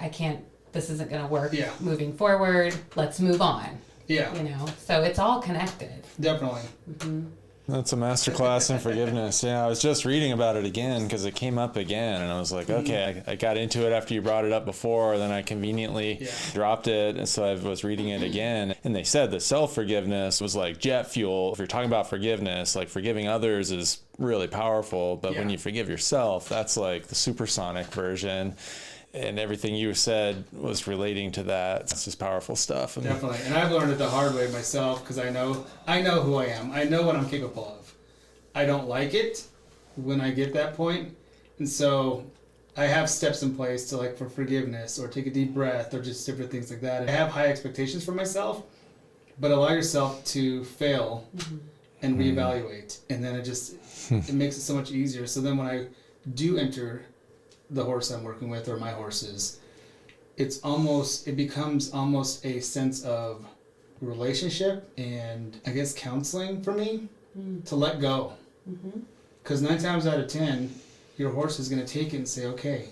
this isn't going to work moving forward. Let's move on. Yeah. So it's all connected. Definitely. Mm-hmm. That's a masterclass in forgiveness. Yeah, I was just reading about it again because it came up again, and I was like, okay, I got into it after you brought it up before, then I conveniently dropped it, and so I was reading it again. And they said that self-forgiveness was like jet fuel. If you're talking about forgiveness, like forgiving others is really powerful, but when you forgive yourself, that's like the supersonic version. And everything you said was relating to that. It's just powerful stuff. Definitely. And I've learned it the hard way myself because I know who I am. I know what I'm capable of. I don't like it when I get that point. And so I have steps in place to, like, for forgiveness or take a deep breath or just different things like that. I have high expectations for myself, but allow yourself to fail and reevaluate. And then it makes it so much easier. So then when I do enter the horse I'm working with or my horses, it becomes almost a sense of relationship and I guess counseling for me to let go. Because 9 times out of 10, your horse is going to take it and say, okay,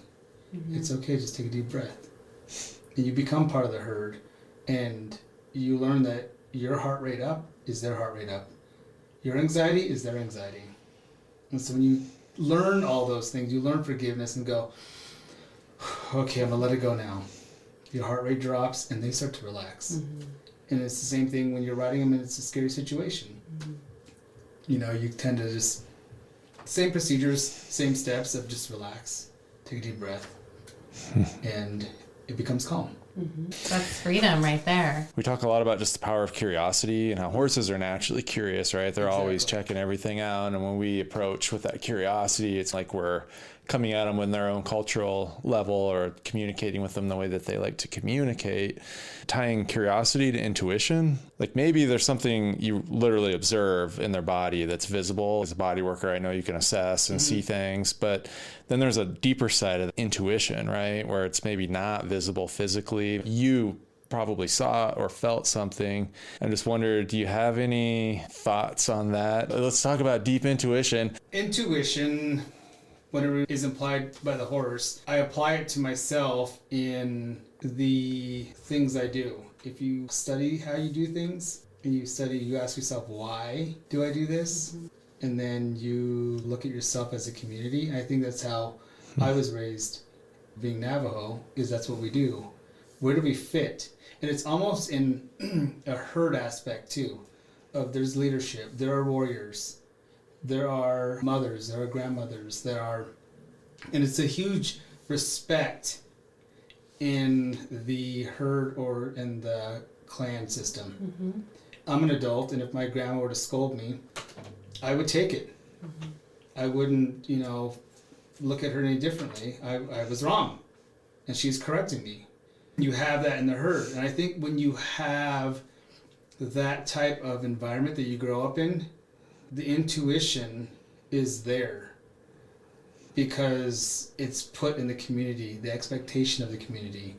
it's okay, just take a deep breath. And you become part of the herd and you learn that your heart rate up is their heart rate up. Your anxiety is their anxiety. And so when you learn all those things, you learn forgiveness and go, okay, I'm gonna let it go now. Your heart rate drops and they start to relax. And it's the same thing when you're riding them and it's a scary situation. You tend to just, same procedures, same steps of just relax, take a deep breath, and it becomes calm. That's freedom right there. We talk a lot about just the power of curiosity and how horses are naturally curious, right? They're always checking everything out. And when we approach with that curiosity, it's like we're coming at them with their own cultural level or communicating with them the way that they like to communicate. Tying curiosity to intuition, like maybe there's something you literally observe in their body that's visible. As a body worker, I know you can assess and see things, but then there's a deeper side of intuition, right? Where it's maybe not visible physically. You probably saw or felt something. I just wonder, do you have any thoughts on that? Let's talk about deep intuition. Intuition, whenever it is implied by the horse, I apply it to myself in the things I do. If you study how you do things, and you ask yourself, why do I do this? And then you look at yourself as a community. I think that's how I was raised, being Navajo, is that's what we do. Where do we fit? And it's almost in a herd aspect too, of there's leadership, there are warriors, there are mothers, there are grandmothers, and it's a huge respect in the herd or in the clan system. I'm an adult, and if my grandma were to scold me, I would take it. I wouldn't, look at her any differently. I was wrong, and she's correcting me. You have that in the herd, and I think when you have that type of environment that you grow up in, the intuition is there because it's put in the community, the expectation of the community.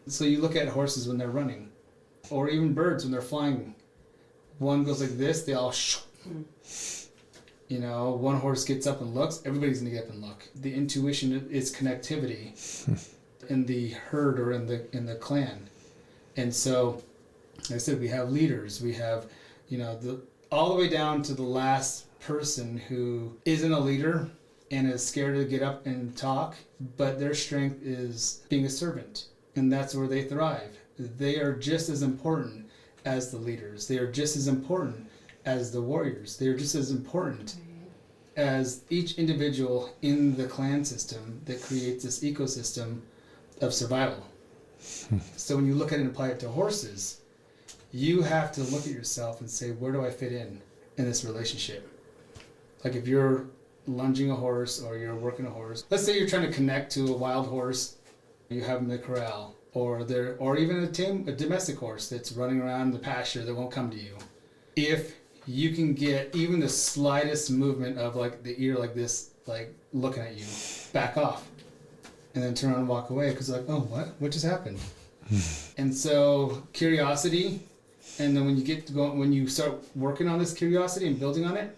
So you look at horses when they're running, or even birds when they're flying. One goes like this, they all one horse gets up and looks, everybody's gonna get up and look. The intuition is connectivity in the herd or in the clan. And so, like I said, we have leaders, we have, all the way down to the last person who isn't a leader and is scared to get up and talk, but their strength is being a servant, and that's where they thrive. They are just as important as the leaders. They are just as important as the warriors. They are just as important as each individual in the clan system that creates this ecosystem of survival. So when you look at it and apply it to horses, you have to look at yourself and say, where do I fit in this relationship? Like if you're lunging a horse or you're working a horse, let's say you're trying to connect to a wild horse, you have them in the corral, or even a domestic horse that's running around the pasture that won't come to you. If you can get even the slightest movement of like the ear like this, like looking at you, back off, and then turn around and walk away because like, oh, what just happened? And so curiosity, and then when you start working on this curiosity and building on it,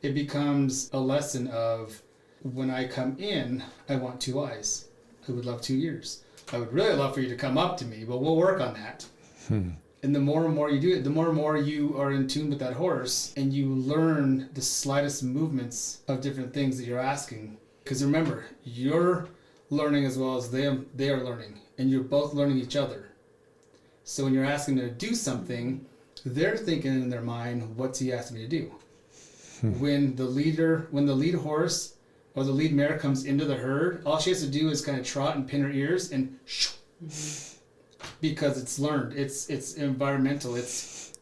it becomes a lesson of when I come in, I want 2 eyes. I would love 2 ears. I would really love for you to come up to me, but we'll work on that. And the more and more you do it, the more and more you are in tune with that horse and you learn the slightest movements of different things that you're asking. Because remember, you're learning as well as they are learning, and you're both learning each other. So when you're asking them to do something, they're thinking in their mind, what's he asking me to do? When the lead horse or the lead mare comes into the herd, all she has to do is kind of trot and pin her ears and because it's learned, it's environmental,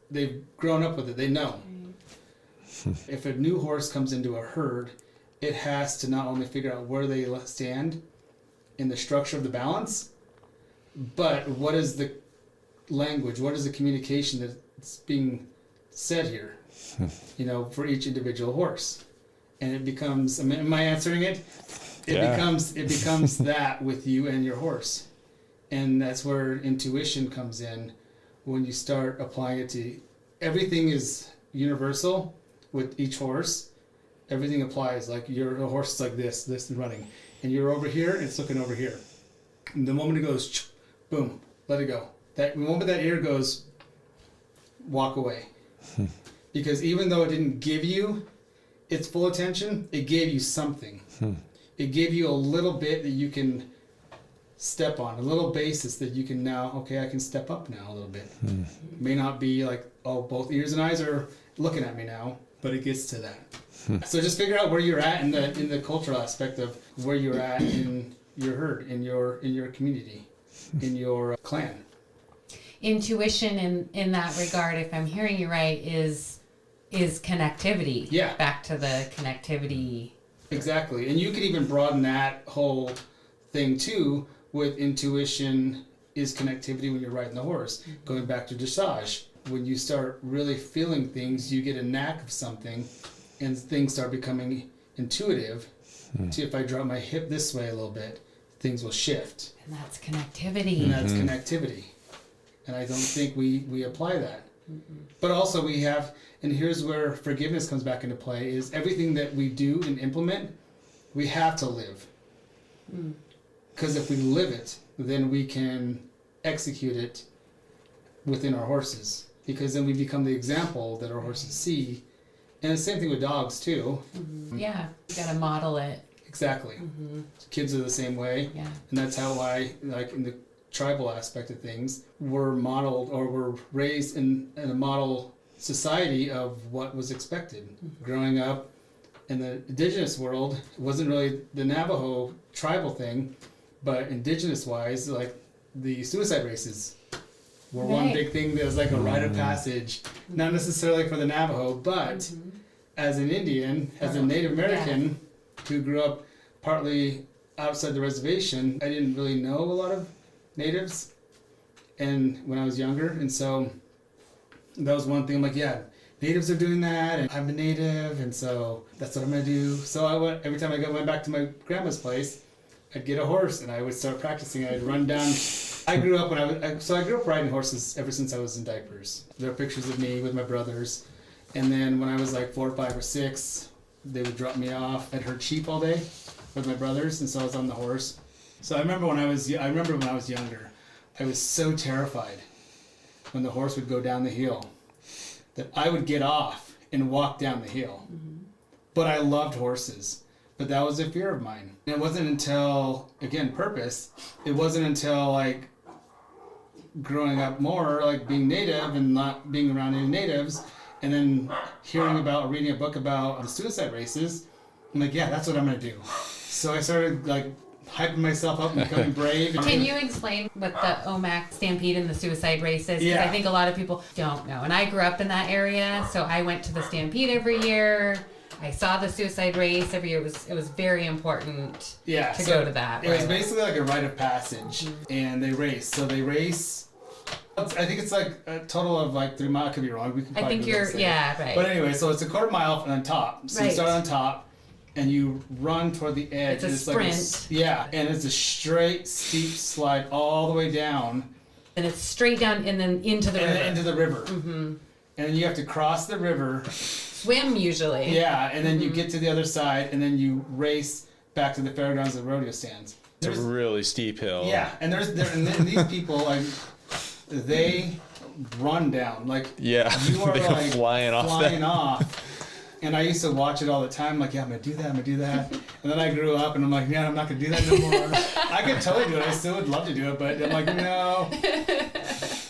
they've grown up with it, they know. If a new horse comes into a herd, it has to not only figure out where they stand in the structure of the balance, but what is the language, what is the communication that's being said here, for each individual horse. And it becomes, am I answering it? It becomes that with you and your horse. And that's where intuition comes in when you start applying it to, everything is universal with each horse. Everything applies, like a horse is like this is running. And you're over here, it's looking over here. And the moment it goes, boom, let it go. The moment that ear goes, walk away. Because even though it didn't give you its full attention, it gave you something. It gave you a little bit that you can step on, a little basis that you can now, okay, I can step up now a little bit. May not be like, oh, both ears and eyes are looking at me now, but it gets to that. So just figure out where you're at in the cultural aspect of where you're at in your herd, in your community, in your clan. Intuition in that regard, if I'm hearing you right, is connectivity. Yeah. Back to the connectivity. Exactly. And you could even broaden that whole thing too with intuition is connectivity when you're riding the horse. Going back to dressage, when you start really feeling things, you get a knack of something and things start becoming intuitive. See, if I drop my hip this way a little bit, things will shift. And that's connectivity. And I don't think we apply that. But also we have, and here's where forgiveness comes back into play, is everything that we do and implement, we have to live. Because if we live it, then we can execute it within our horses. Because then we become the example that our horses see. And the same thing with dogs too. Yeah, you gotta model it. Exactly. Kids are the same way. Yeah. And that's how like in the tribal aspect of things, we're modeled or we're raised in a model society of what was expected. Growing up in the Indigenous world, it wasn't really the Navajo tribal thing, but Indigenous wise, like the suicide races were one big thing that was like a rite of passage, not necessarily for the Navajo, but as an Indian, as a Native American who grew up partly outside the reservation, I didn't really know a lot of natives and when I was younger, and so that was one thing. I'm like, yeah, natives are doing that and I'm a native, and so that's what I'm gonna do. So every time I went back to my grandma's place, I'd get a horse and I would start practicing. I'd run down. I grew up riding horses ever since I was in diapers. There are pictures of me with my brothers, and then when I was like 4, 5, or 6, they would drop me off. I'd herd sheep all day with my brothers, and so I was on the horse. So I remember when I was younger, I was so terrified when the horse would go down the hill that I would get off and walk down the hill. But I loved horses, but that was a fear of mine. And it wasn't until, again, purpose, it wasn't until like growing up more, like being native and not being around any natives, and then reading a book about the suicide races, I'm like, yeah, that's what I'm gonna do. So I started like hyping myself up and becoming brave. Can you explain what the OMAC Stampede and the suicide race is? Because Yeah. I think a lot of people don't know. And I grew up in that area, so I went to the Stampede every year. I saw the suicide race every year. It was very important to go to that. It was basically like a rite of passage, and they race. So they race. I think it's like a total of like 3 miles. I could be wrong. We can I think you're, right. But anyway, so it's a quarter mile on top. So you start on top, and you run toward the edge. It's a sprint. And it's a straight, steep slide all the way down. And it's straight down and then into the river. Into the river. Mm-hmm. And then you have to cross the river. Swim usually. Yeah, and then you get to the other side, and then you race back to the fairgrounds and rodeo stands. It's a really steep hill. Yeah, and and these people, like, they run down. Like, you are they go like flying off. And I used to watch it all the time, like, yeah, I'm going to do that. And then I grew up, and I'm like, man, I'm not going to do that no more. I could totally do it. I still would love to do it, but I'm like, no.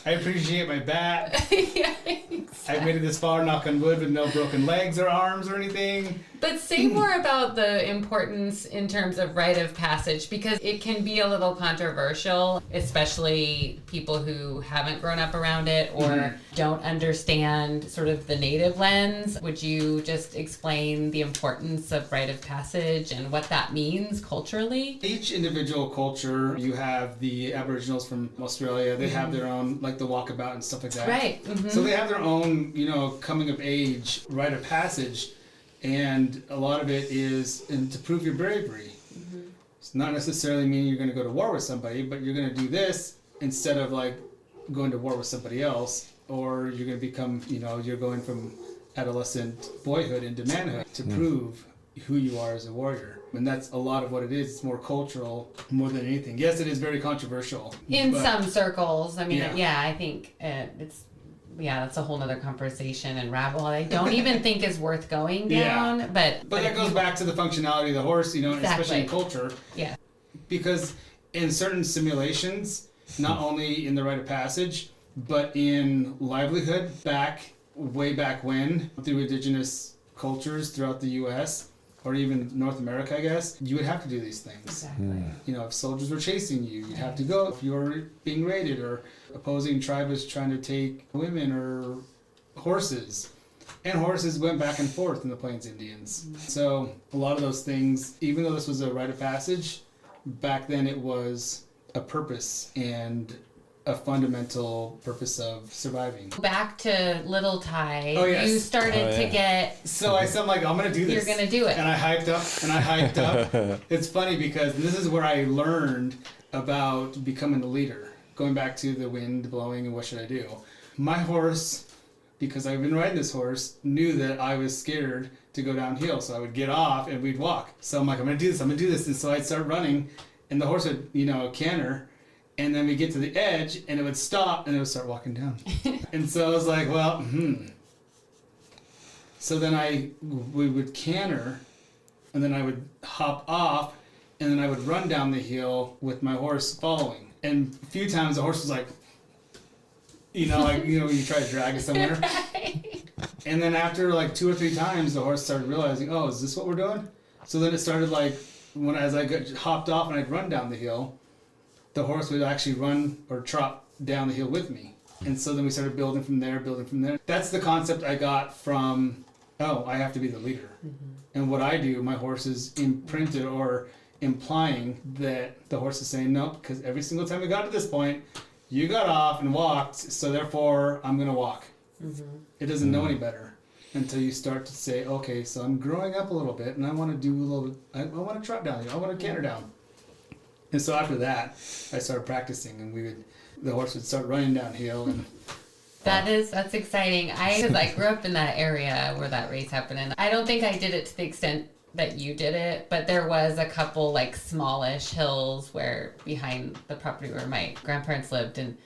I appreciate my bat. Yeah, exactly. I've made it this far, knock on wood, with no broken legs or arms or anything. But say more about the importance in terms of rite of passage, because it can be a little controversial, especially people who haven't grown up around it or don't understand sort of the native lens. Would you just explain the importance of rite of passage and what that means culturally? Each individual culture, you have the Aboriginals from Australia, they have their own, like the walkabout and stuff like that. Right. Mm-hmm. So they have their own, coming of age rite of passage. And a lot of it is to prove your bravery. Mm-hmm. It's not necessarily meaning you're going to go to war with somebody, but you're going to do this instead of like going to war with somebody else, or you're going to become, you're going from adolescent boyhood into manhood to prove who you are as a warrior. And that's a lot of what it is. It's more cultural more than anything. Yes, it is very controversial. In some circles. I mean, Yeah. I think that's a whole nother conversation and rabbit hole I don't even think is worth going down. Yeah. But that goes back to the functionality of the horse, Exactly. especially in culture. Yeah. Because in certain simulations, not only in the rite of passage, but in livelihood, way back when, through indigenous cultures throughout the U.S., or even North America, I guess, you would have to do these things. Exactly. If soldiers were chasing you, you'd have to go. If you were being raided or opposing tribe was trying to take women or horses. And horses went back and forth in the Plains Indians. So a lot of those things, even though this was a rite of passage, back then it was a purpose and a fundamental purpose of surviving. Back to little Ty, Oh, yes. you started to get... So I said, I'm going to do this. You're going to do it. And I hyped up. It's funny because this is where I learned about becoming a leader. Going back to the wind blowing and what should I do. My horse, because I've been riding this horse, knew that I was scared to go downhill. So I would get off and we'd walk. So I'm like, I'm going to do this. And so I'd start running and the horse would, we and then we get to the edge and it would stop and it would start walking down. And so I was like, So then we would canter and then I would hop off and then I would run down the hill with my horse following. And a few times the horse was like, when you try to drag it somewhere. Right. And then after like 2 or 3 times, the horse started realizing, oh, is this what we're doing? So then it started like, as I hopped off and I'd run down the hill, the horse would actually run or trot down the hill with me. And so then we started building from there. That's the concept I got from, I have to be the leader. Mm-hmm. And what I do, my horse is imprinted or implying that the horse is saying no, because every single time we got to this point, you got off and walked, so therefore I'm going to walk. Mm-hmm. It doesn't know any better until you start to say, okay, so I'm growing up a little bit and I want to do a little bit, I want to trot down here, I want to canter down. And so after that, I started practicing and the horse would start running downhill and That's exciting. Because I grew up in that area where that race happened, and I don't think I did it to the extent that you did it, but there was a couple like smallish hills where behind the property where my grandparents lived, and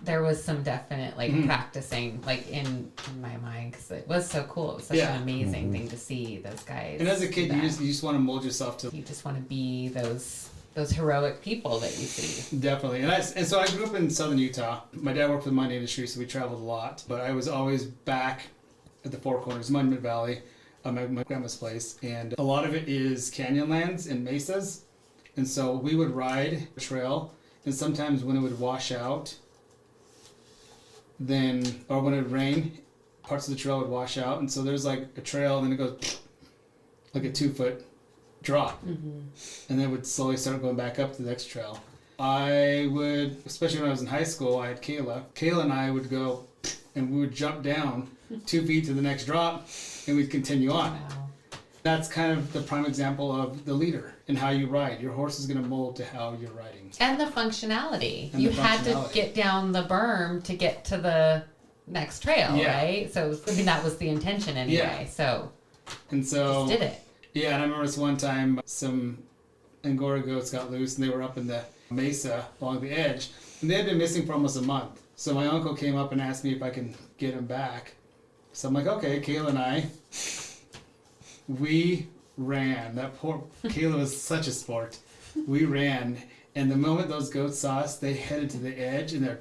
there was some definite practicing in my mind because it was so cool. It was such an amazing thing to see those guys. And as a kid, you just want to mold yourself to. You just want to be those heroic people that you see. Definitely. And so I grew up in southern Utah. My dad worked for the mining industry, so we traveled a lot. But I was always back at the Four Corners, Monument Valley, my grandma's place. And a lot of it is canyon lands and mesas. And so we would ride a trail, and sometimes when it would wash out, or when it would rain, parts of the trail would wash out. And so there's like a trail, and then it goes like a 2-foot drop. And then it would slowly start going back up to the next trail. I would, especially when I was in high school, I had Kayla. Kayla and I would go, and we would jump down 2 feet to the next drop, and we'd continue on. Wow. That's kind of the prime example of the leader and how you ride. Your horse is going to mold to how you're riding. And the functionality. And you the had to functionality. get down the berm to get to the next trail, right? So, I mean, that was the intention anyway. Yeah. So, And so, just did it. yeah, and I remember this one time some Angora goats got loose, and they were up in the mesa along the edge, and they had been missing for almost a month. So my uncle came up and asked me if I can get them back. So I'm like, okay. Kayla and I, we ran. That poor Kayla was such a sport. We ran, and the moment those goats saw us, they headed to the edge, and they're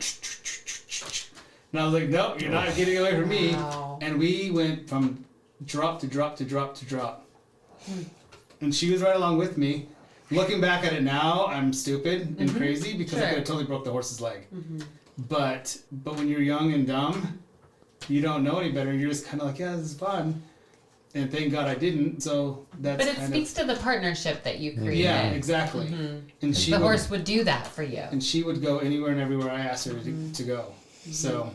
and I was like, no, you're not getting away from me. Wow. And we went from drop to drop to drop to drop. And she was right along with me. Looking back at it now, I'm stupid and crazy because I could have totally broke the horse's leg. But when you're young and dumb, you don't know any better. You're just kind of like, yeah, this is fun. And thank God I didn't. So that's But it speaks to the partnership that you created. Yeah, exactly. And she The would, horse would do that for you. and she would go anywhere and everywhere I asked her to go. So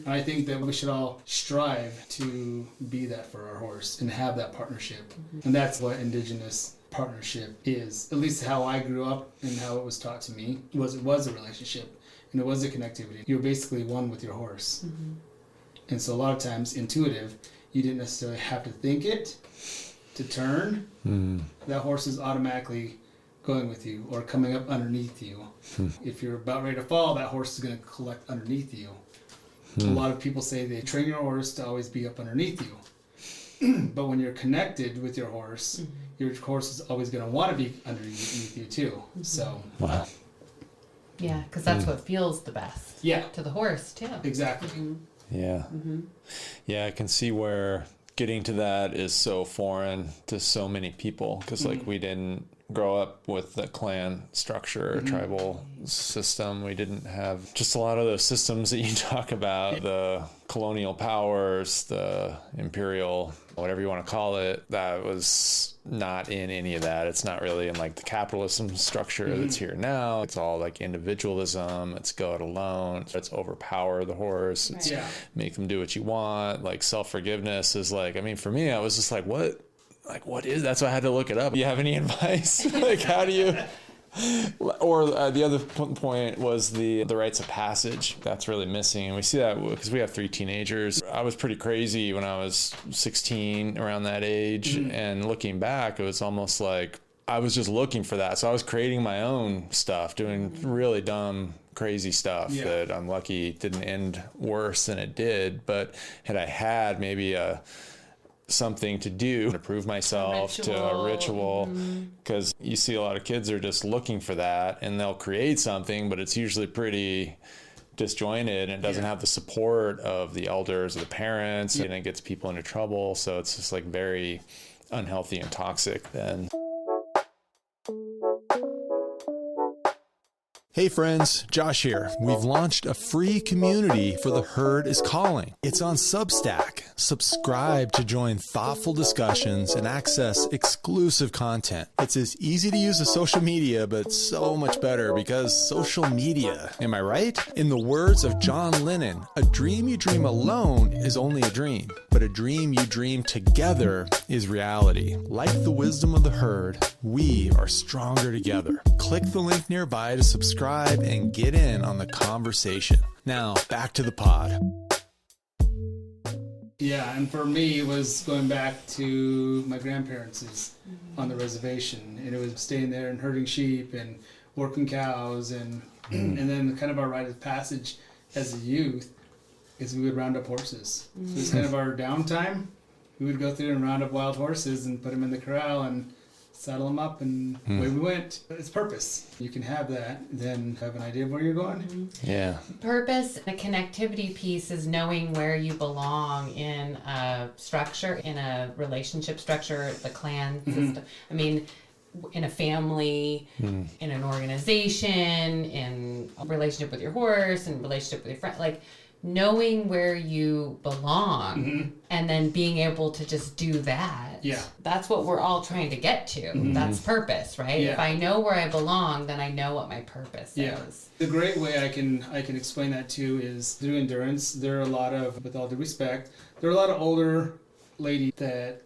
I think that we should all strive to be that for our horse and have that partnership. And that's what Indigenous partnership is. At least how I grew up and how it was taught to me was it was a relationship and it was a connectivity. You're basically one with your horse. And so a lot of times intuitive, you didn't necessarily have to think it to turn. That horse is automatically going with you or coming up underneath you. If you're about ready to fall, that horse is going to collect underneath you. A lot of people say they train your horse to always be up underneath you. But when you're connected with your horse is always going to want to be underneath you too. So, Wow. Yeah, because that's what feels the best. Yeah. To the horse, too. Exactly. Yeah. Yeah, I can see where getting to that is so foreign to so many people because, like, we didn't grow up with the clan structure, tribal system. We didn't have just a lot of those systems that you talk about, the colonial powers, the imperial, whatever you want to call it. That was not in any of that. It's not really in like the capitalism structure that's here now. It's all like individualism. It's go it alone. It's overpower the horse. It's make them do what you want. Like self-forgiveness is like, I mean, for me, I was just like, what is, that's why I had to look it up. Do you have any advice? Like, how do you, or the other point was the rites of passage. That's really missing. And we see that because we have 3 teenagers. I was pretty crazy when I was 16, around that age. And looking back, it was almost like I was just looking for that. So I was creating my own stuff, doing really dumb, crazy stuff that I'm lucky didn't end worse than it did. But had I had maybe something to do to prove myself, to a ritual, because you see a lot of kids are just looking for that and they'll create something, but it's usually pretty disjointed and it doesn't have the support of the elders or the parents, and it gets people into trouble. So it's just like very unhealthy and toxic then. Hey friends, Josh here. We've launched a free community for The Herd is Calling. It's on Substack. Subscribe to join thoughtful discussions and access exclusive content. It's as easy to use as social media, but so much better because social media. Am I right? In the words of John Lennon, a dream you dream alone is only a dream, but a dream you dream together is reality. Like the wisdom of the herd, we are stronger together. Click the link nearby to subscribe and get in on the conversation. Now, back to the pod. Yeah, and for me, it was going back to my grandparents' on the reservation, and it was staying there and herding sheep and working cows, and then kind of our rite of passage as a youth is we would round up horses. So it was kind of our downtime. We would go through and round up wild horses and put them in the corral and saddle them up, and away we went. It's purpose. You can have that, then have an idea of where you're going. Yeah. Purpose, the connectivity piece is knowing where you belong in a structure, in a relationship structure, the clan system. I mean, in a family, in an organization, in a relationship with your horse, and relationship with your friend, like knowing where you belong and then being able to just do that. Yeah. That's what we're all trying to get to. That's purpose, right? Yeah. If I know where I belong, then I know what my purpose is. The great way I can explain that too is through endurance. There are a lot of, with all due respect, there are a lot of older ladies that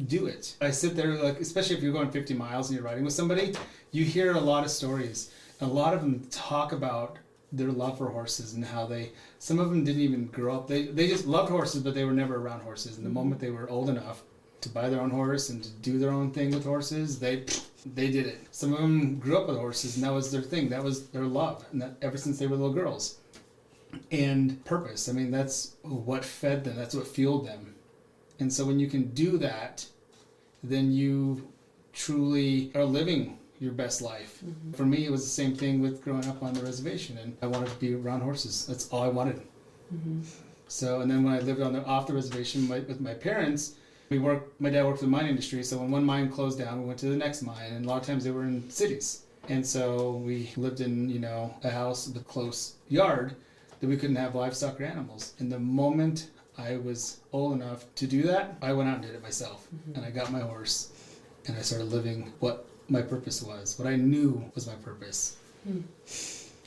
do it. I sit there, like, especially if you're going 50 miles and you're riding with somebody, you hear a lot of stories. A lot of them talk about their love for horses and how some of them didn't even grow up. They just loved horses, but they were never around horses. And the moment they were old enough to buy their own horse and to do their own thing with horses, they did it. Some of them grew up with horses, and that was their thing. That was their love, and that ever since they were little girls. And purpose. I mean, that's what fed them. That's what fueled them. And so when you can do that, then you truly are living your best life. For me, it was the same thing with growing up on the reservation, and I wanted to be around horses. That's all I wanted. So, and then when I lived off the reservation with my parents, my dad worked in the mine industry, so when one mine closed down, we went to the next mine, and a lot of times they were in cities. And so we lived in, a house with a close yard that we couldn't have livestock or animals. And the moment I was old enough to do that, I went out and did it myself. And I got my horse, and I started living what my purpose was, what I knew was my purpose.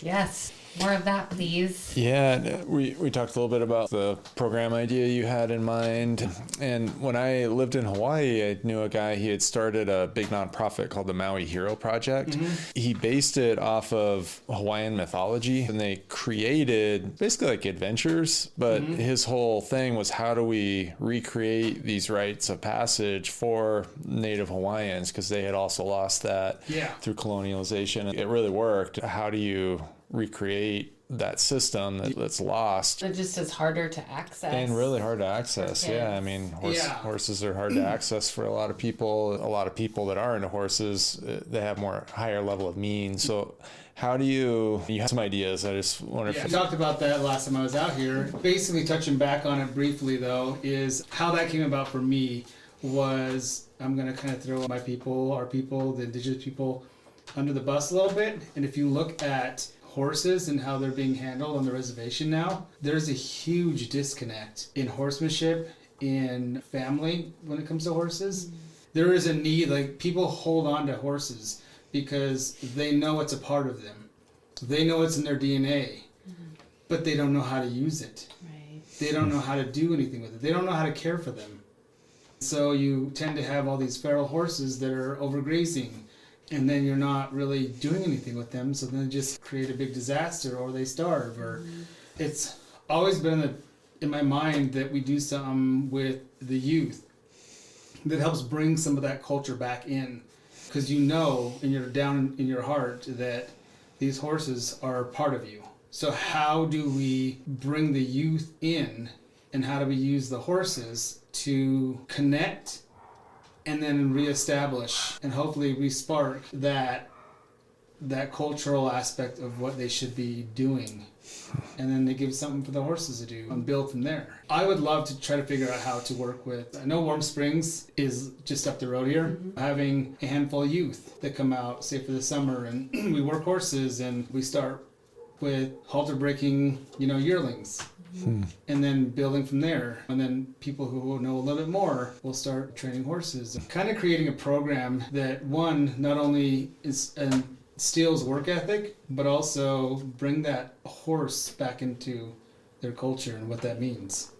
Yes. More of that, please. Yeah, we talked a little bit about the program idea you had in mind. And when I lived in Hawaii, I knew a guy, he had started a big nonprofit called the Maui Hero Project. He based it off of Hawaiian mythology, and they created basically like adventures, but his whole thing was, how do we recreate these rites of passage for Native Hawaiians, because they had also lost that through colonialization. It really worked. How do you recreate that system that's lost? It just is harder to access. And really hard to access. Yeah, I mean, horses are hard to access for a lot of people. A lot of people that are into horses, they have more higher level of means. So how do you have some ideas? I just wonder if I talked about that last time I was out here. Basically, touching back on it briefly, though, is how that came about for me was, I'm going to kind of throw our people, the indigenous people, under the bus a little bit. And if you look at horses and how they're being handled on the reservation now, there's a huge disconnect in horsemanship, in family when it comes to horses. There is a need, like, people hold on to horses because they know it's a part of them. They know it's in their DNA, but they don't know how to use it. Right. They don't know how to do anything with it. They don't know how to care for them. So you tend to have all these feral horses that are overgrazing, and then you're not really doing anything with them, so then they just create a big disaster, or they starve. Or it's always been in my mind that we do something with the youth that helps bring some of that culture back in, because you're down in your heart that these horses are part of you. So how do we bring the youth in, and how do we use the horses to connect and then reestablish and hopefully respark that cultural aspect of what they should be doing, and then they give something for the horses to do and build from there. I would love to try to figure out how to work with, I know Warm Springs is just up the road here, having a handful of youth that come out, say for the summer, and we work horses, and we start with halter breaking, yearlings. And then building from there. And then people who know a little bit more will start training horses. Kind of creating a program that, one, not only steals work ethic, but also bring that horse back into their culture and what that means.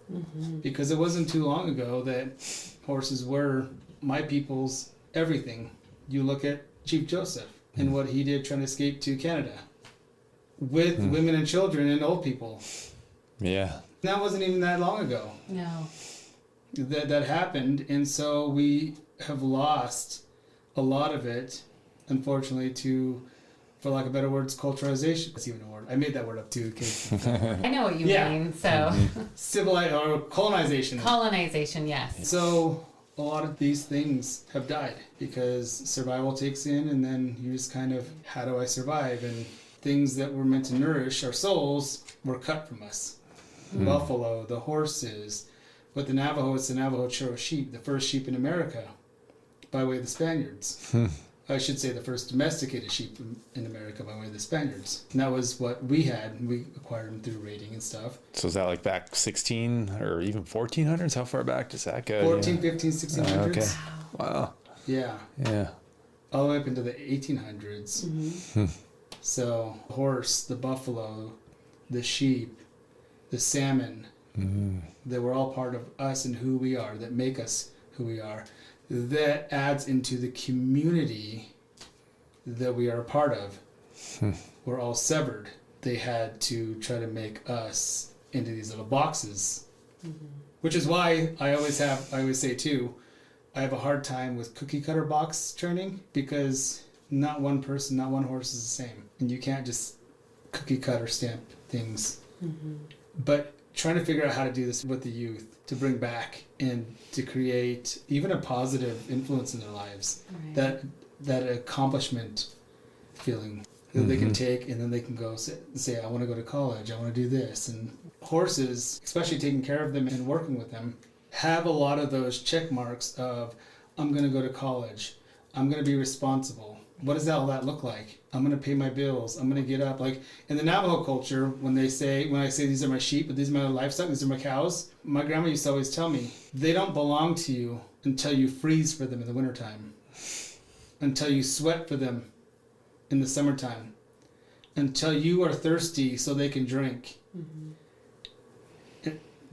Because it wasn't too long ago that horses were my people's everything. You look at Chief Joseph and what he did trying to escape to Canada with women and children and old people. Yeah. That wasn't even that long ago. No. That happened, and so we have lost a lot of it, unfortunately, to, for lack of better words, culturalization. That's even a word. I made that word up too. I know what you mean, so. Or colonization. Colonization, yes. So a lot of these things have died because survival takes in, and then you just kind of, how do I survive? And things that were meant to nourish our souls were cut from us. Buffalo, the horses. With the Navajo, it's the Navajo Churro Sheep, the first sheep in America, by way of the Spaniards. I should say the first domesticated sheep in America by way of the Spaniards. And that was what we had. We acquired them through raiding and stuff. So is that like back 16 or even 1400s? How far back does that go? 14, 15, 1600s. Okay. Wow. Yeah. Yeah. All the way up into the 1800s. Mm-hmm. So the horse, the buffalo, the sheep, the salmon, they were all part of us and who we are, that make us who we are. That adds into the community that we are a part of. We're all severed. They had to try to make us into these little boxes, which is why I always say too, I have a hard time with cookie cutter box training, because not one person, not one horse is the same. And you can't just cookie cutter stamp things. But trying to figure out how to do this with the youth, to bring back and to create even a positive influence in their lives, that accomplishment feeling that they can take, and then they can go say, I want to go to college, I want to do this. And horses, especially taking care of them and working with them, have a lot of those check marks of, I'm going to go to college, I'm going to be responsible. What does all that look like? I'm going to pay my bills. I'm going to get up. Like in the Navajo culture, when I say these are my sheep, but these are my livestock, these are my cows, my grandma used to always tell me, they don't belong to you until you freeze for them in the wintertime, until you sweat for them in the summertime, until you are thirsty so they can drink.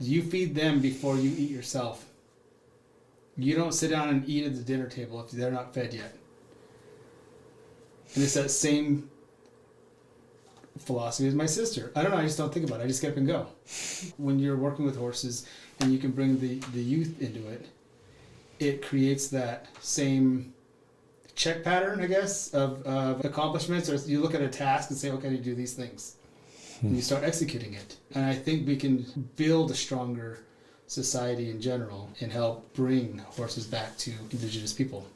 You feed them before you eat yourself. You don't sit down and eat at the dinner table if they're not fed yet. And it's that same philosophy as my sister. I don't know, I just don't think about it. I just get up and go. When you're working with horses and you can bring the youth into it, it creates that same check pattern, I guess, of accomplishments. Or you look at a task and say, okay, you do these things. And you start executing it. And I think we can build a stronger society in general and help bring horses back to Indigenous people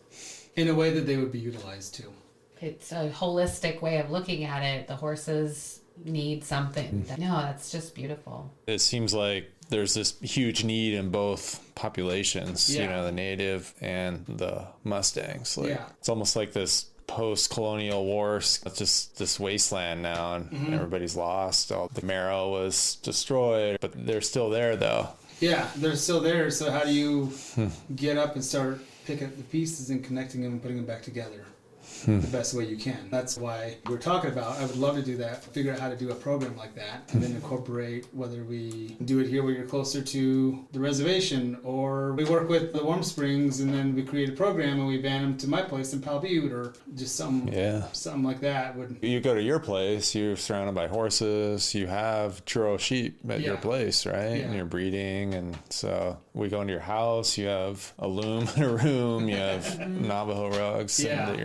in a way that they would be utilized too. It's a holistic way of looking at it. The horses need something. No, that's just beautiful. It seems like there's this huge need in both populations, Yeah. you know, the native and the Mustangs. Like, it's almost like this post-colonial wars. It's just this wasteland now, and everybody's lost. All the marrow was destroyed, but they're still there, though. Yeah, they're still there. So how do you get up and start picking up the pieces and connecting them and putting them back together the best way you can? That's why we're talking about, I would love to do that, figure out how to do a program like that, and then incorporate, whether we do it here where you're closer to the reservation, or we work with the Warm Springs and then we create a program and we van them to my place in Powell Butte, or just something like that. You go to your place, you're surrounded by horses, you have churro sheep at your place, right? Yeah. And you're breeding, and so we go into your house, you have a loom in a room, you have Navajo rugs that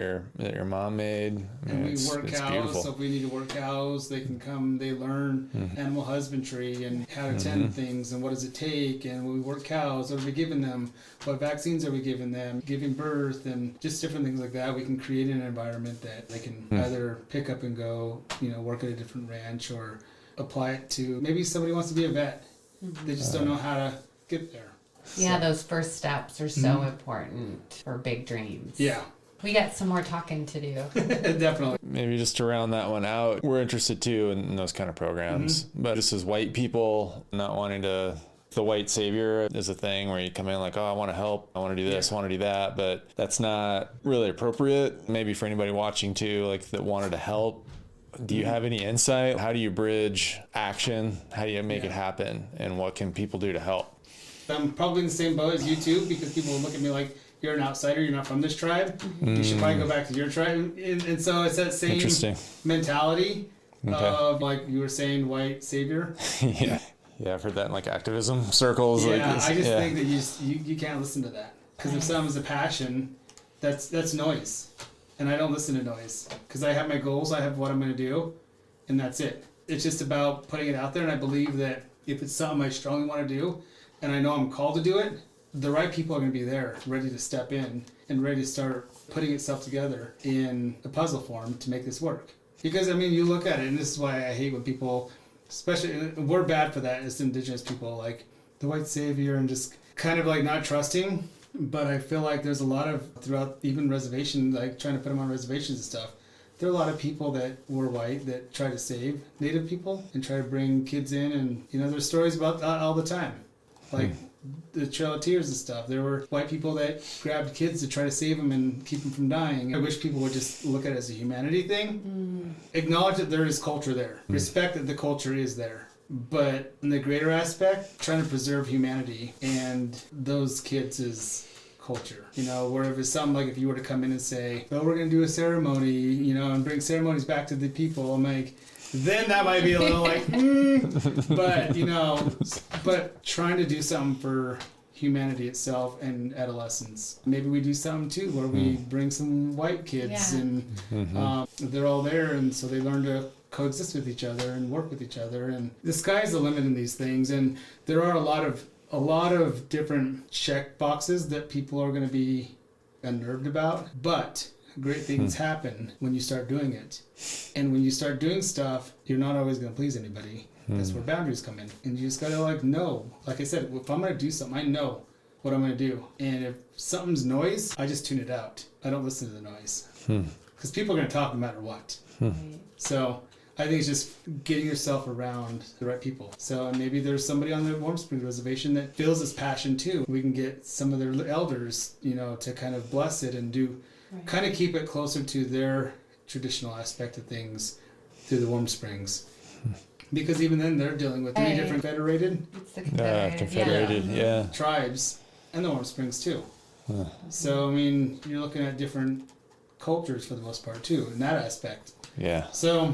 your mom made. And we work cows, beautiful. so if we need to work cows, they can come, they learn animal husbandry and how to tend things and what does it take. And when we work cows, what are we giving them? What vaccines are we giving them? Giving birth and just different things like that. We can create an environment that they can either pick up and go, work at a different ranch, or apply it to, maybe somebody wants to be a vet. They just don't know how to get there. Yeah, those first steps are so important for big dreams. Yeah. We got some more talking to do. Definitely. Maybe just to round that one out, we're interested too in those kind of programs. But just as white people, not wanting to, the white savior is a thing where you come in like, oh, I want to help, I want to do this, I want to do that, but that's not really appropriate. Maybe for anybody watching too, like that wanted to help. Do you have any insight? How do you bridge action? How do you make it happen? And what can people do to help? I'm probably in the same boat as you too, because people will look at me like, you're an outsider, you're not from this tribe, you should probably go back to your tribe. And so it's that same mentality of, like you were saying, white savior. Yeah, I've heard that in like activism circles. Yeah, I just think that you can't listen to that. Because if something's a passion, that's noise. And I don't listen to noise. Because I have my goals, I have what I'm going to do, and that's it. It's just about putting it out there, and I believe that if it's something I strongly want to do, and I know I'm called to do it, the right people are going to be there, ready to step in and ready to start putting itself together in a puzzle form to make this work. Because, you look at it, and this is why I hate when people, especially, we're bad for that as Indigenous people, like the white savior and just kind of like not trusting. But I feel like there's a lot of, throughout even reservations, like trying to put them on reservations and stuff, there are a lot of people that were white that try to save Native people and try to bring kids in. And, there's stories about that all the time. Like the Trail of Tears and stuff. There were white people that grabbed kids to try to save them and keep them from dying. I wish people would just look at it as a humanity thing. Acknowledge that there is culture there. Respect that the culture is there. But in the greater aspect, trying to preserve humanity and those kids is culture. Where if it's something like if you were to come in and say, well, we're going to do a ceremony, and bring ceremonies back to the people, I'm like, then that might be a little like, but, but trying to do something for humanity itself and adolescence. Maybe we do something too where we bring some white kids and they're all there, and so they learn to coexist with each other and work with each other. And the sky's the limit in these things, and there are a lot of different check boxes that people are going to be unnerved about, but great things happen when you start doing it. And when you start doing stuff, you're not always going to please anybody. That's where boundaries come in. And you just got to know. Like I said, if I'm going to do something, I know what I'm going to do. And if something's noise, I just tune it out. I don't listen to the noise. Because people are going to talk no matter what. So I think it's just getting yourself around the right people. So maybe there's somebody on the Warm Springs Reservation that feels this passion too. We can get some of their elders, to kind of bless it and do, kind of keep it closer to their traditional aspect of things through the Warm Springs. Because even then they're dealing with 3 different federated tribes and the Warm Springs too. So, you're looking at different cultures for the most part too in that aspect. Yeah. So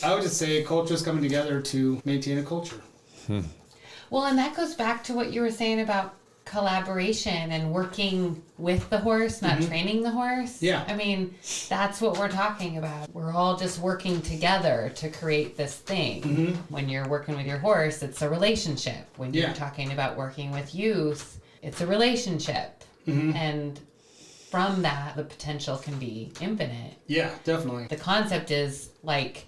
I would just say cultures coming together to maintain a culture. Well, and that goes back to what you were saying about collaboration and working with the horse, not training the horse. Yeah. That's what we're talking about. We're all just working together to create this thing. When you're working with your horse, it's a relationship. When you're talking about working with youth, it's a relationship. And from that, the potential can be infinite. Yeah, definitely. The concept is like,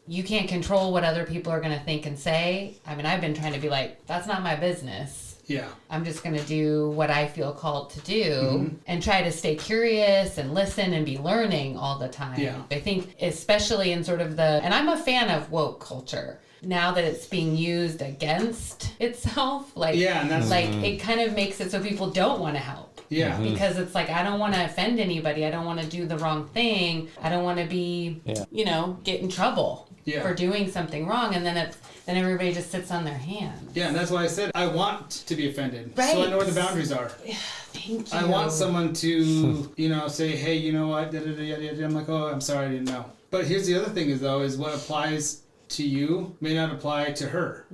you can't control what other people are going to think and say. I've been trying to be like, that's not my business. Yeah. I'm just going to do what I feel called to do and try to stay curious and listen and be learning all the time. Yeah. I think especially in sort of and I'm a fan of woke culture. Now that it's being used against itself, and that's it kind of makes it so people don't want to help. Yeah. Because it's like, I don't want to offend anybody. I don't want to do the wrong thing. I don't want to be, get in trouble for doing something wrong. And then everybody just sits on their hands. Yeah, and that's why I said I want to be offended. Right. So I know where the boundaries are. Thank you. I want someone to, say, hey, you know what? I'm like, oh, I'm sorry, I didn't know. But here's the other thing is what applies to you may not apply to her.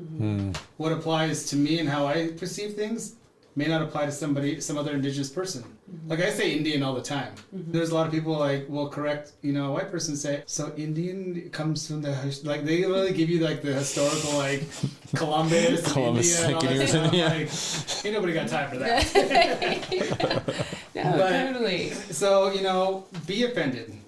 What applies to me and how I perceive things may not apply to some other Indigenous person. Like I say Indian all the time. There's a lot of people will correct, a white person say, so Indian comes from they really give you the historical Columbus India and all that stuff. Ain't nobody got time for that. Totally. So, be offended.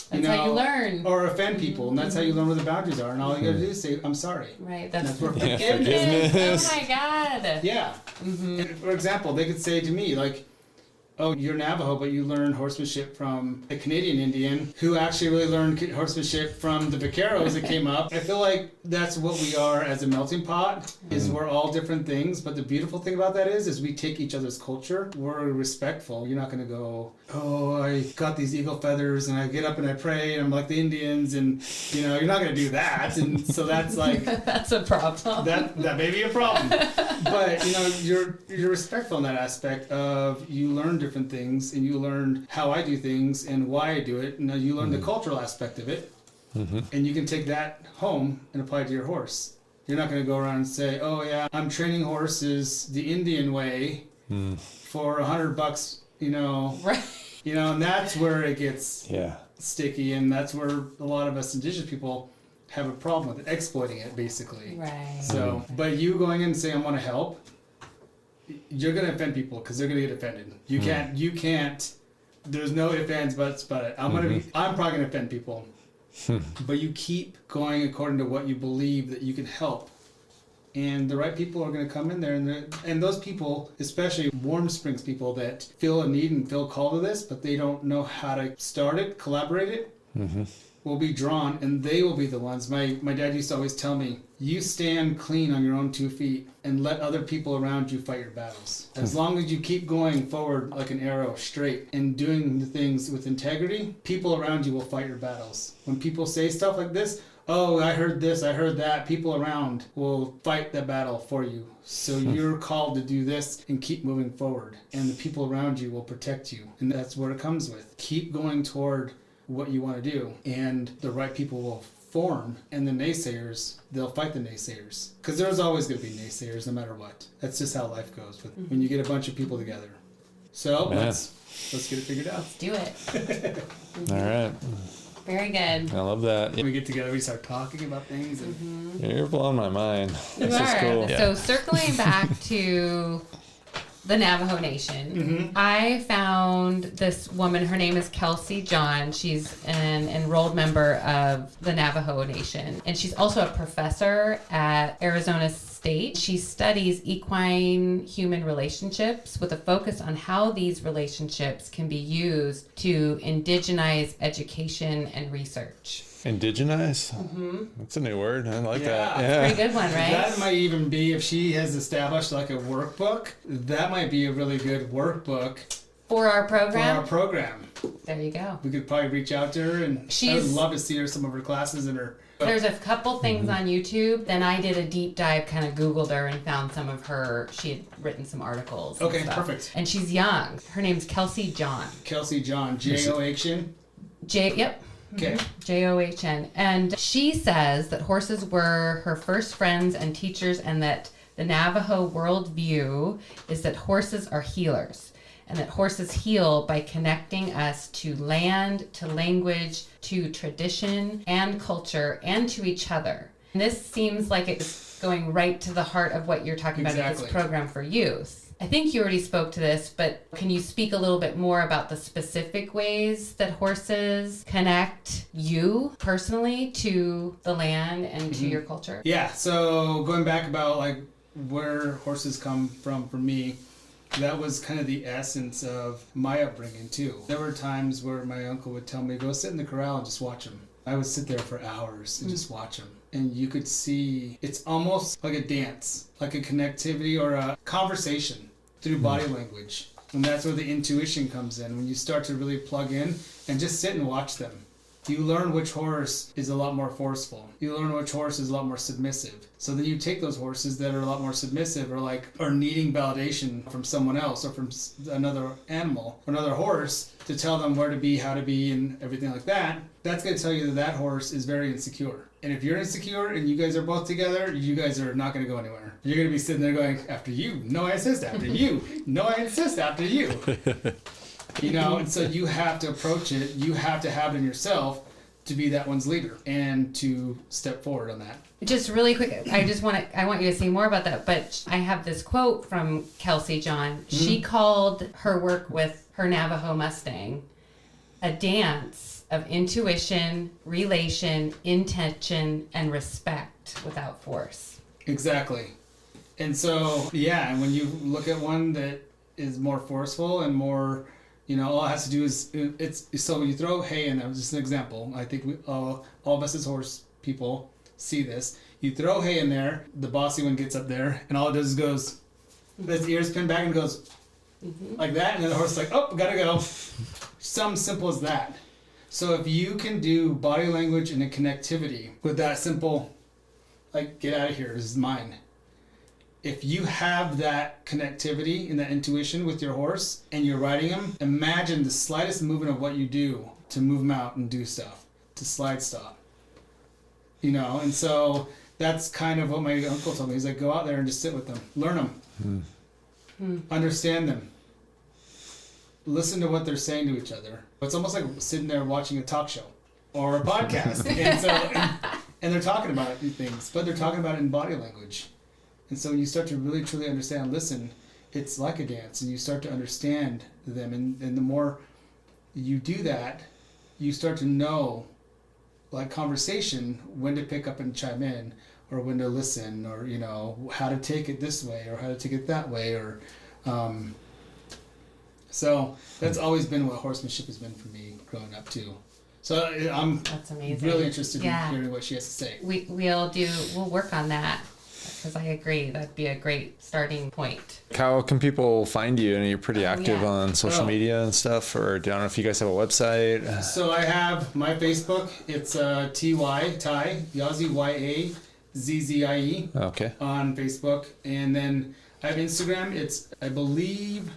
That's how you learn. Or offend people, and that's how you learn where the boundaries are. And all you gotta do is say, I'm sorry. Right, that's where forgiveness. Oh my God. Yeah. And for example, they could say to me, oh, you're Navajo, but you learned horsemanship from a Canadian Indian who actually really learned horsemanship from the vaqueros that came up. I feel like that's what we are as a melting pot, is we're all different things. But the beautiful thing about that is we take each other's culture. We're respectful. You're not going to go, oh, I got these eagle feathers and I get up and I pray and I'm like the Indians, and you're not going to do that. And so that's that's a problem. That may be a problem. But you're respectful in that aspect of you learn different things, and you learn how I do things and why I do it. Now you learn the cultural aspect of it, and you can take that home and apply it to your horse. You're not going to go around and say, oh yeah, I'm training horses the Indian way for $100, Right. And that's where it gets sticky, and that's where a lot of us Indigenous people have a problem with it, exploiting it basically. Right. So, but you going in and saying I want to help, you're going to offend people because they're going to get offended. You can't, there's no ifs, ands, buts about it. I'm probably going to offend people. But you keep going according to what you believe that you can help And the right people are going to come in there, and those people, especially Warm Springs people that feel a need and feel called to this, but they don't know how to start it, collaborate it, will be drawn, and they will be the ones. My dad used to always tell me, you stand clean on your own 2 feet and let other people around you fight your battles. As long as you keep going forward like an arrow, straight, and doing the things with integrity, people around you will fight your battles. When people say stuff like this, oh, I heard this, I heard that, people around will fight the battle for you. So you're called to do this and keep moving forward. And the people around you will protect you. And that's what it comes with. Keep going toward what you want to do. And the right people will form. And the naysayers, they'll fight the naysayers. Because there's always going to be naysayers no matter what. That's just how life goes when you get a bunch of people together. So let's get it figured out. Let's do it. All right. Very good. I love that. When we get together, we start talking about things. And You're blowing my mind. You This is are. cool. So circling back to the Navajo Nation, I found this woman. Her name is Kelsey John. She's an enrolled member of the Navajo Nation, and she's also a professor at Arizona State. She studies equine human relationships with a focus on how these relationships can be used to indigenize education and research. Indigenize? That's a new word. I like that. Yeah. Pretty good one, right? that might even be, if she has established like a workbook, that might be a really good workbook For our for program. our program. There you go. We could probably reach out to her, and I would She's- love to see her some of her classes and her. There's a couple things on YouTube. Then I did a deep dive, kind of Googled her and found some of her. She had written some articles. and Okay, stuff. perfect. And she's young. Her name's Kelsey John. Kelsey John, John. Yep. Okay. John. And she says that horses were her first friends and teachers, and that the Navajo worldview is that horses are healers, and that horses heal by connecting us to land, to language, to tradition and culture, and to each other. And this seems like it's going right to the heart of what you're talking about in this Exactly. program for youth. I think you already spoke to this, but can you speak a little bit more about the specific ways that horses connect you personally to the land and to your culture? Yeah, so going back about like where horses come from for me, that was kind of the essence of my upbringing too. There were times where my uncle would tell me, go sit in the corral and just watch them. I would sit there for hours and just watch them. And you could see, it's almost like a dance, like a connectivity or a conversation through body language. And that's where the intuition comes in. When you start to really plug in and just sit and watch them, you learn which horse is a lot more forceful. You learn which horse is a lot more submissive. So then you take those horses that are a lot more submissive or are needing validation from someone else or from another animal or another horse to tell them where to be, how to be, and everything like that. That's going to tell you that horse is very insecure. And if you're insecure and you guys are both together, you guys are not going to go anywhere. You're going to be sitting there going, after you. No, I insist after you. No, I insist after you. And so you have to approach it. You have to have it in yourself to be that one's leader and to step forward on that. Just really quick, I want you to say more about that, but I have this quote from Kelsey John. She called her work with her Navajo Mustang a dance of intuition, relation, intention, and respect without force. Exactly. And so, yeah, and when you look at one that is more forceful and more, all it has to do is, so when you throw hay in there, just an example, I think all of us as horse people see this. You throw hay in there, the bossy one gets up there, and all it does is goes, his ears pin back and goes like that, and then the horse is like, oh, gotta go. Something simple as that. So if you can do body language and a connectivity with that simple, like, get out of here, this is mine. If you have that connectivity and that intuition with your horse and you're riding him, imagine the slightest movement of what you do to move him out and do stuff, to slide stop. And so that's kind of what my uncle told me. He's like, go out there and just sit with them, learn them, understand them, listen to what they're saying to each other. It's almost like sitting there watching a talk show or a podcast. and they're talking about things, but they're talking about it in body language. And so when you start to really, truly understand, listen, it's like a dance, and you start to understand them. And the more you do that, you start to know, like conversation, when to pick up and chime in, or when to listen, or how to take it this way or how to take it that way, or so that's always been what horsemanship has been for me growing up too. So I'm That's amazing. really interested in Yeah. hearing what she has to say. We'll work on that, because I agree that'd be a great starting point. How can people find you? And you're pretty active yeah. on social media and stuff, or I don't know if you guys have a website. So I have my Facebook. It's Ty Yazzie, Yazzie Okay. on Facebook, and then I have Instagram. It's, I believe,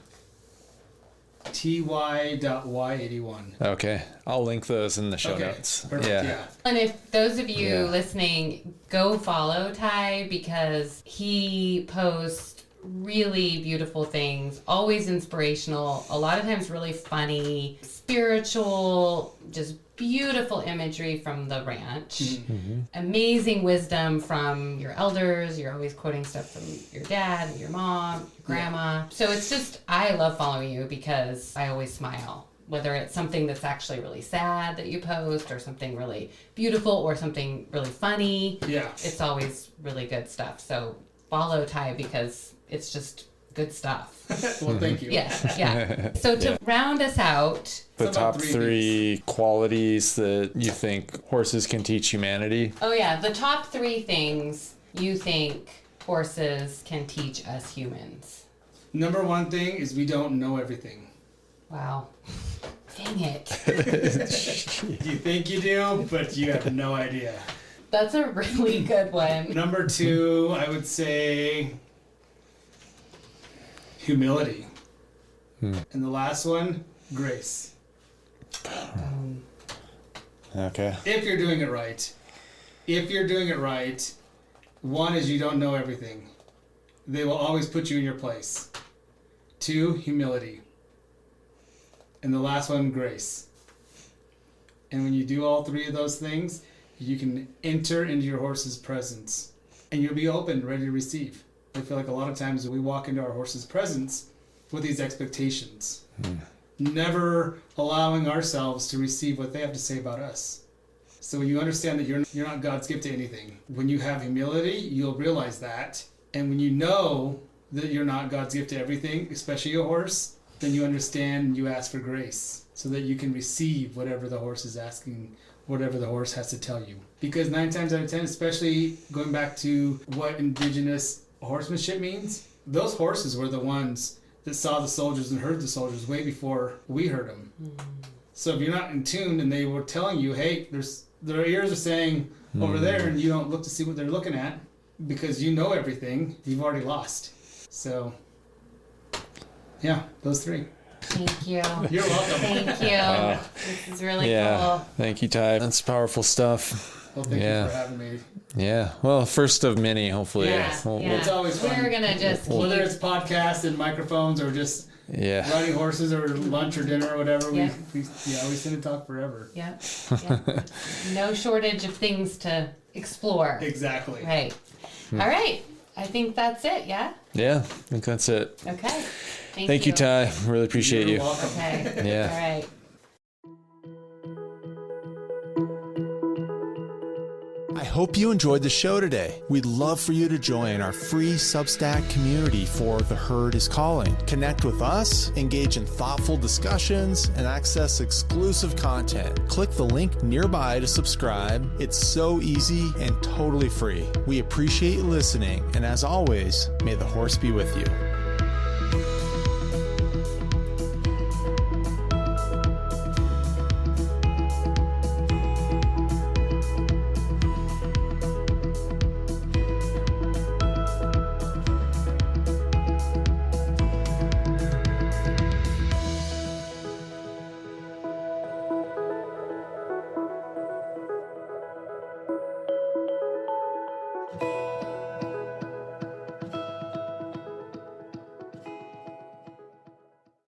ty.y81. Okay. I'll link those in the show Okay, notes. perfect, yeah. And if those of you Yeah. listening, go follow Ty, because he posts really beautiful things, always inspirational, a lot of times really funny, spiritual, just beautiful imagery from the ranch. Amazing wisdom from your elders. You're always quoting stuff from your dad and your mom, grandma. So it's just, I love following you because I always smile. Whether it's something that's actually really sad that you post, or something really beautiful, or something really funny. Yeah. It's always really good stuff. So follow Ty, because it's just good stuff. Well, thank you. Yeah. So to round us out, The It's about top three three qualities that you think horses can teach humanity. the top 3 things you think horses can teach us humans. Number one thing is we don't know everything. Wow. Dang it. You think you do, but you have no idea. That's a really good one. Number 2, I would say humility. And the last one, grace. Okay. If you're doing it right. If you're doing it right, one is you don't know everything. They will always put you in your place. 2, humility. And the last one, grace. And when you do all 3 of those things, you can enter into your horse's presence. And you'll be open, ready to receive. I feel like a lot of times we walk into our horse's presence with these expectations. Never allowing ourselves to receive what they have to say about us. So when you understand that you're not God's gift to anything, when you have humility, you'll realize that. And when you know that you're not God's gift to everything, especially a horse, then you understand and you ask for grace so that you can receive whatever the horse is asking, whatever the horse has to tell you. Because 9 times out of 10, especially going back to what Indigenous horsemanship means, those horses were the ones that saw the soldiers and heard the soldiers way before we heard them. So if you're not in tune and they were telling you, hey, their ears are saying over there, and you don't look to see what they're looking at because you know everything, you've already lost. So, yeah, those 3. Thank you. You're welcome. Thank you. This is really cool. Thank you, Ty. That's powerful stuff. Well, thank you for having me. Yeah. Well, first of many, hopefully. Yeah. It's always fun. We're gonna just whether it's podcasts and microphones or just riding horses or lunch or dinner or whatever. Yeah. We sit and talk forever. Yep. No shortage of things to explore. Exactly. Right. All right. I think that's it. Yeah. Yeah. I think that's it. Okay. Thank you, Ty. Really appreciate You're you. welcome. Okay. Yeah. All right. I hope you enjoyed the show today. We'd love for you to join our free Substack community for The Herd is Calling. Connect with us, engage in thoughtful discussions, and access exclusive content. Click the link nearby to subscribe. It's so easy and totally free. We appreciate you listening, and as always, may the horse be with you.